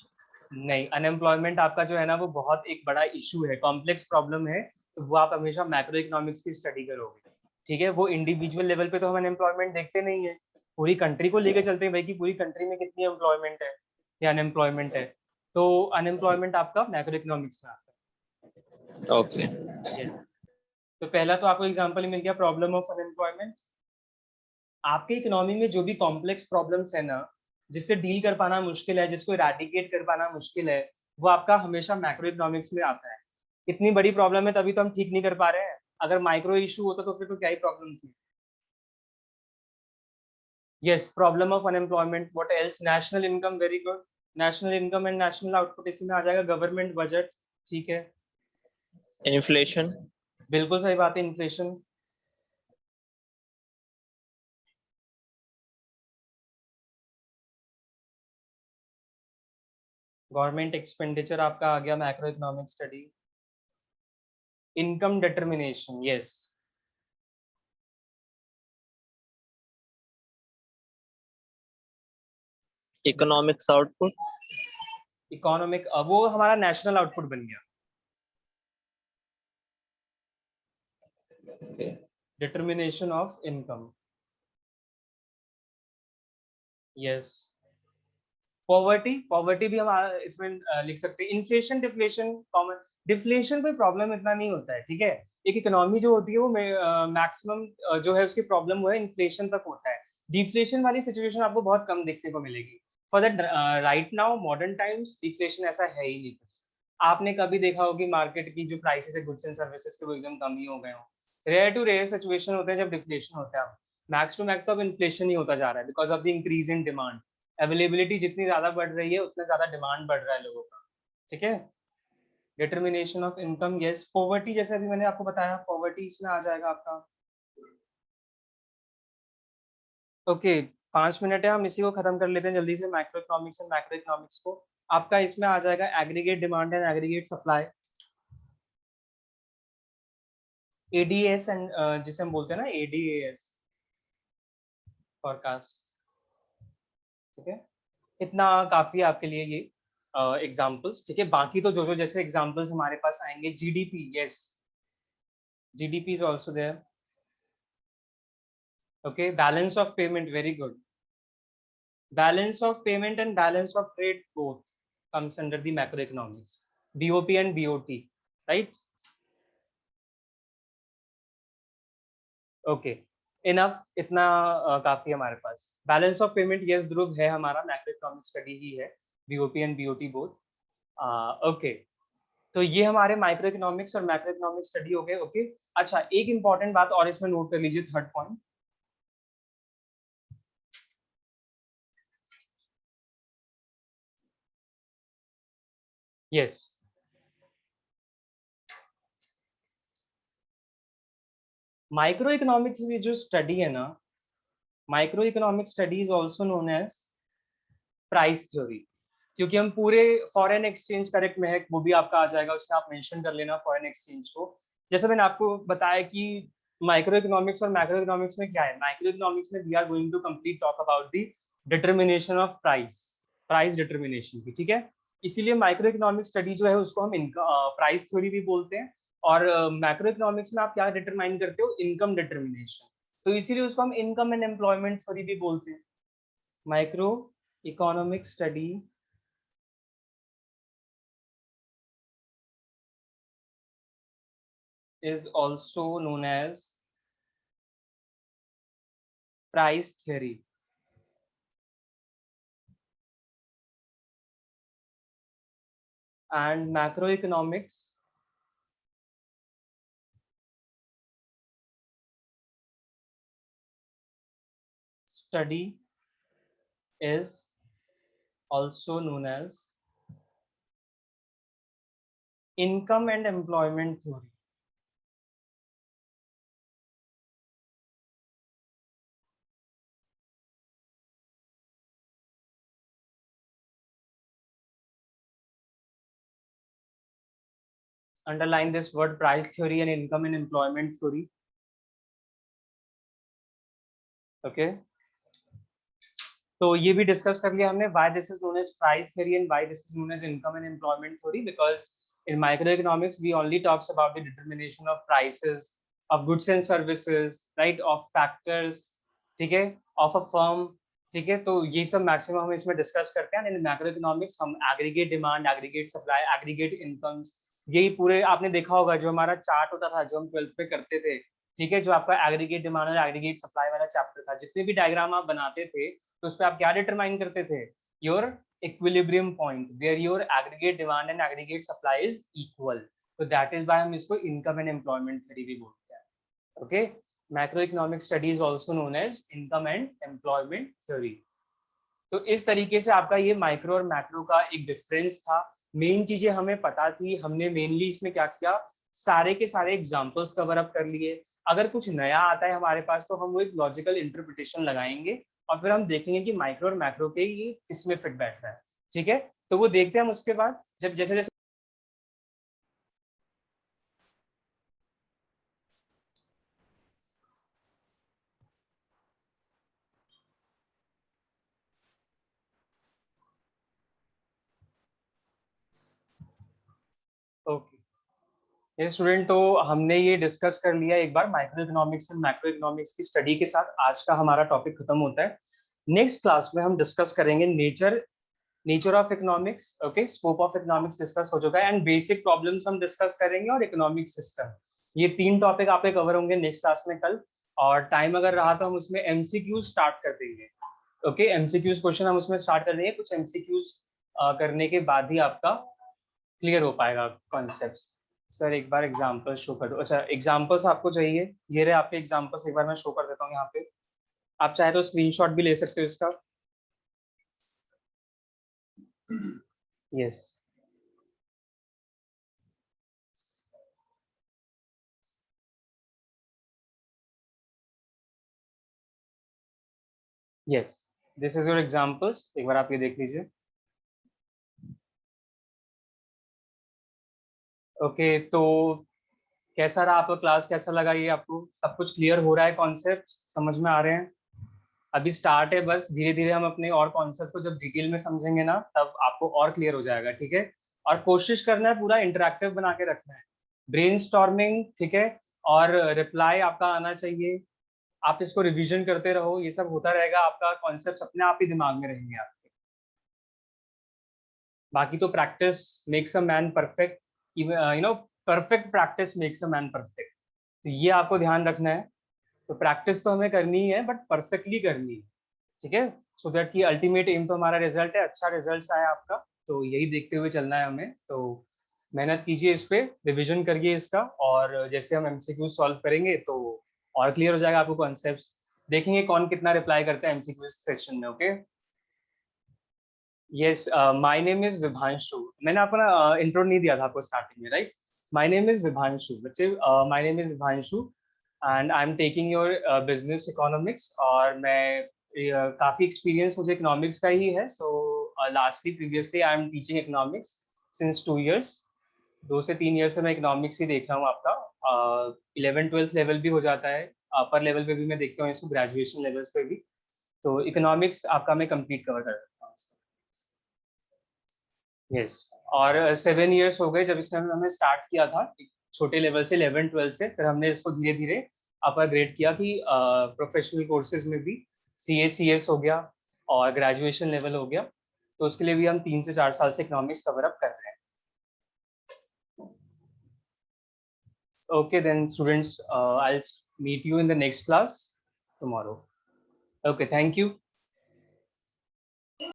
Speaker 1: नहीं, अनएम्प्लॉयमेंट आपका जो है ना, वो बहुत एक बड़ा इशू है, कॉम्प्लेक्स प्रॉब्लम है, तो वो आप हमेशा मैक्रो इकोनॉमिक्स की स्टडी करोगे, ठीक है। वो इंडिविजुअल लेवल पे तो हम अनएम्प्लॉयमेंट देखते नहीं है, पूरी कंट्री को लेके चलते हैं भाई कि पूरी कंट्री में कितनी एम्प्लॉयमेंट है या अनएम्प्लॉयमेंट है। तो अनएम्प्लॉयमेंट आपका मैक्रो इकोनॉमिक्स में आता
Speaker 5: ओके।
Speaker 1: है। Yes. तो पहला तो आपको एग्जाम्पल मिल गया, प्रॉब्लम ऑफ अनएम्प्लॉयमेंट। आपके इकोनॉमी में जो भी कॉम्प्लेक्स प्रॉब्लम्स है ना, जिससे डील कर पाना मुश्किल है, जिसको इरेडिकेट कर पाना मुश्किल है, वो आपका हमेशा मैक्रो इकोनॉमिक्स में आता है। इतनी बड़ी प्रॉब्लम है तभी तो हम ठीक नहीं कर पा रहे हैं, अगर माइक्रो इशू होता तो फिर तो क्या ही प्रॉब्लम थी। Yes, problem of unemployment, what else, national income, very good, national income and national output इसी में आ जाएगा, गवर्नमेंट बजट, ठीक है,
Speaker 5: इन्फ्लेशन।
Speaker 1: बिल्कुल सही बात है, इन्फ्लेशन। गवर्नमेंट एक्सपेंडिचर आपका आ गया macro economic study. Income determination, yes,
Speaker 5: economics output.
Speaker 1: Economic, वो हमारा नेशनल आउटपुट बन गया। Determination of income, yes. Poverty, poverty भी हम इसमें लिख सकते हैं। इन्फ्लेशन, डिफ्लेशन कॉमन, डिफ्लेशन कोई प्रॉब्लम इतना नहीं होता है, ठीक है। एक इकोनॉमी जो होती है वो मैक्सिमम जो है उसकी प्रॉब्लम वो है इन्फ्लेशन तक होता है। डिफ्लेशन वाली सिचुएशन आपको बहुत कम देखने को मिलेगी। For that right now modern times deflation ऐसा है ही नहीं कुछ। आपने कभी देखा होगी मार्केट की जो प्राइसेस है गुड्स एंड सर्विसेज के, वो एकदम कम ही हो गए हो। रेयर टू रेयर सिचुएशन होते हैं जब डिफ्लेशन होता है। मैक्स टू मैक्स तो अब इन्फ्लेशन ही होता जा रहा है because of the increase in demand. Availability जितनी ज्यादा बढ़ रही है उतना ज्यादा डिमांड बढ़ रहा है लोगों का, ठीक है। Determination of income, yes. Poverty, जैसे अभी मैंने आपको बताया, पॉवर्टी इसमें आ जाएगा आपका। ओके, 5 मिनट है, हम इसी को खत्म कर लेते हैं जल्दी से, micro economics and macro economics को। आपका इसमें आ जाएगा aggregate demand and aggregate supply, ADS and जिसे हम बोलते हैं ना एडीएस फॉरकास्ट। ठीक है, इतना काफी है आपके लिए ये एग्जांपल्स। ठीक है, बाकी तो जो जो जैसे एग्जांपल्स हमारे पास आएंगे, GDP, yes GDP is also there. Okay, balance of payment, very good. Balance of payment and balance of trade both comes under the macroeconomics, BOP and BOT, right? Okay, enough, इतना काफी हमारे पास। Balance of payment, yes ध्रुव, है हमारा macroeconomic study ही है, BOP and BOT both. Okay, तो ये हमारे micro economics और मैक्रो इकोनॉमिक स्टडी हो गए। ओके, अच्छा एक इंपॉर्टेंट बात और इसमें नोट कर लीजिए, third point. Yes, micro economics की जो स्टडी है ना, micro economic study is also known as price theory, क्योंकि हम पूरे फॉरेन एक्सचेंज करेक्ट में है, वो भी आपका आ जाएगा, उसमें आप मेंशन कर लेना फॉरेन एक्सचेंज को। जैसे मैंने आपको बताया कि माइक्रो इकोनॉमिक्स और मैक्रो इकोनॉमिक्स में क्या है, माइक्रो इकोनॉमिक्स में we are going to complete talk about the determination of price, price determination की। ठीक है, इसीलिए माइक्रो इकोनॉमिक स्टडी जो है उसको हम प्राइस थ्योरी भी बोलते हैं, और मैक्रो इकोनॉमिक्स में आप क्या डिटरमाइन करते हो, इनकम डिटर्मिनेशन, तो इसीलिए उसको हम इनकम एंड एम्प्लॉयमेंट थ्योरी भी बोलते हैं। Micro economic study is also known as price theory, and macroeconomics study is also known as income and employment theory. Underline this word price theory and income and employment theory. Okay, तो ये भी discuss कर लिया हमने, why this is known as price theory and why this is known as income and employment theory, because in microeconomics we only talks about the determination of prices of goods and services, right, of factors, ठीक है, of a firm, ठीक है, तो ये सब maximum हम इसमें discuss करते हैं। इन मैक्रो इकोनॉमिक्स हम aggregate demand, aggregate supply, aggregate incomes, यही पूरे आपने देखा होगा जो हमारा चार्ट होता था जो हम 12th पे करते थे, ठीक है, जो आपका एग्रीगेट डिमांड और एग्रीगेट सप्लाई वाला चैप्टर था, जितने भी डायग्राम आप बनाते थे तो उस पर आप क्या डिटरमाइन करते थे, your equilibrium point where your aggregate demand and aggregate supply is equal, तो दैट इज व्हाई हम इसको इनकम एंड एम्प्लॉयमेंट थ्योरी भी बोलते हैं। Okay, macroeconomic study is also known as income and employment theory. तो इस तरीके से आपका ये माइक्रो और मैक्रो का एक डिफरेंस था, मेन चीजें हमें पता थी, हमने मेनली इसमें क्या किया, सारे के सारे एग्जांपल्स कवर अप कर लिए। अगर कुछ नया आता है हमारे पास तो हम वो एक लॉजिकल इंटरप्रिटेशन लगाएंगे और फिर हम देखेंगे कि माइक्रो और मैक्रो के ये किसमें फिट बैठ रहा है। ठीक है, तो वो देखते हैं हम उसके बाद, जब जैसे जैसे ओके ये स्टूडेंट, तो हमने ये डिस्कस कर लिया एक बार micro economics and macro economics की स्टडी के साथ, आज का हमारा टॉपिक खत्म होता है। नेक्स्ट क्लास में हम डिस्कस करेंगे nature of economics, okay, scope of economics discuss हो चुका है, एंड बेसिक प्रॉब्लम्स हम डिस्कस करेंगे, और इकोनॉमिक सिस्टम, ये 3 टॉपिक आपके कवर होंगे नेक्स्ट क्लास में कल। और टाइम अगर रहा तो हम उसमें एमसीक्यूज स्टार्ट कर देंगे। ओके, एमसीक्यूज क्वेश्चन हम उसमें स्टार्ट कर देंगे, कुछ एमसीक्यूज करने के बाद ही आपका क्लियर हो पाएगा कॉन्सेप्ट। सर एक बार एग्जाम्पल शो कर दो। अच्छा, एग्जाम्पल्स आपको चाहिए, ये रहे आपके एग्जाम्पल्स, एक बार मैं शो कर देता हूँ यहाँ पे, आप चाहे तो स्क्रीनशॉट भी ले सकते हो इसका। Yes, yes, this is your examples, एक बार आप ये देख लीजिए। ओके, तो कैसा रहा आपका क्लास, कैसा लगा ये आपको? सब कुछ क्लियर हो रहा है, कॉन्सेप्ट समझ में आ रहे हैं? अभी स्टार्ट है, बस धीरे धीरे हम अपने और कॉन्सेप्ट को जब डिटेल में समझेंगे ना, तब आपको और क्लियर हो जाएगा, ठीक है? और कोशिश करना है पूरा इंटरेक्टिव बना के रखना है, ब्रेनस्टॉर्मिंग, ठीक है? और रिप्लाई आपका आना चाहिए, आप इसको रिवीजन करते रहो, ये सब होता रहेगा, आपका कॉन्सेप्ट अपने आप ही दिमाग में रहेंगे आपके। बाकी तो practice makes a man perfect, perfect practice makes a man perfect, तो ये आपको ध्यान रखना है। तो प्रैक्टिस तो हमें करनी ही है, बट परफेक्टली करनी है, ठीक है? सो दैट की अल्टीमेट एम तो हमारा रिजल्ट है, अच्छा रिजल्ट आया आपका, तो यही देखते हुए चलना है हमें। तो मेहनत कीजिए इस पे, रिविजन करिए इसका, और जैसे हम एमसीक्यू सॉल्व करेंगे तो और क्लियर हो जाएगा आपको कॉन्सेप्ट। देखेंगे कौन कितना रिप्लाई करता है एमसीक्यू सेशन में। Okay, yes, my name is Vibhanshu. मैंने आपको ना इंट्रो नहीं दिया था आपको स्टार्टिंग में, right? My name is Vibhanshu बच्चे, my name is Vibhanshu and I am taking your business economics. और मैं काफ़ी एक्सपीरियंस मुझे इकोनॉमिक्स का ही है। So lastly previously I am teaching economics since 2 years, 2 से 3 ईयर से मैं इकोनॉमिक्स ही देख रहा हूँ आपका। 11th-12th लेवल भी हो जाता है, अपर लेवल पे भी मैं देखता हूँ इसको, ग्रेजुएशन लेवल्स पे भी। तो इकोनॉमिक्स आपका मैं कंप्लीट कवर कर सकता हूँ। यस, और 7 years हो गए जब इसने हमें स्टार्ट किया था छोटे लेवल से, 11th-12th से, फिर हमने इसको धीरे धीरे अपर ग्रेड किया कि प्रोफेशनल कोर्सेज में भी CA CS हो गया और ग्रेजुएशन लेवल हो गया। तो उसके लिए भी हम 3 से 4 साल से इकोनॉमिक्स कवर अप कर रहे हैं। Okay then students, I'll meet you in the next class tomorrow. Okay, thank you.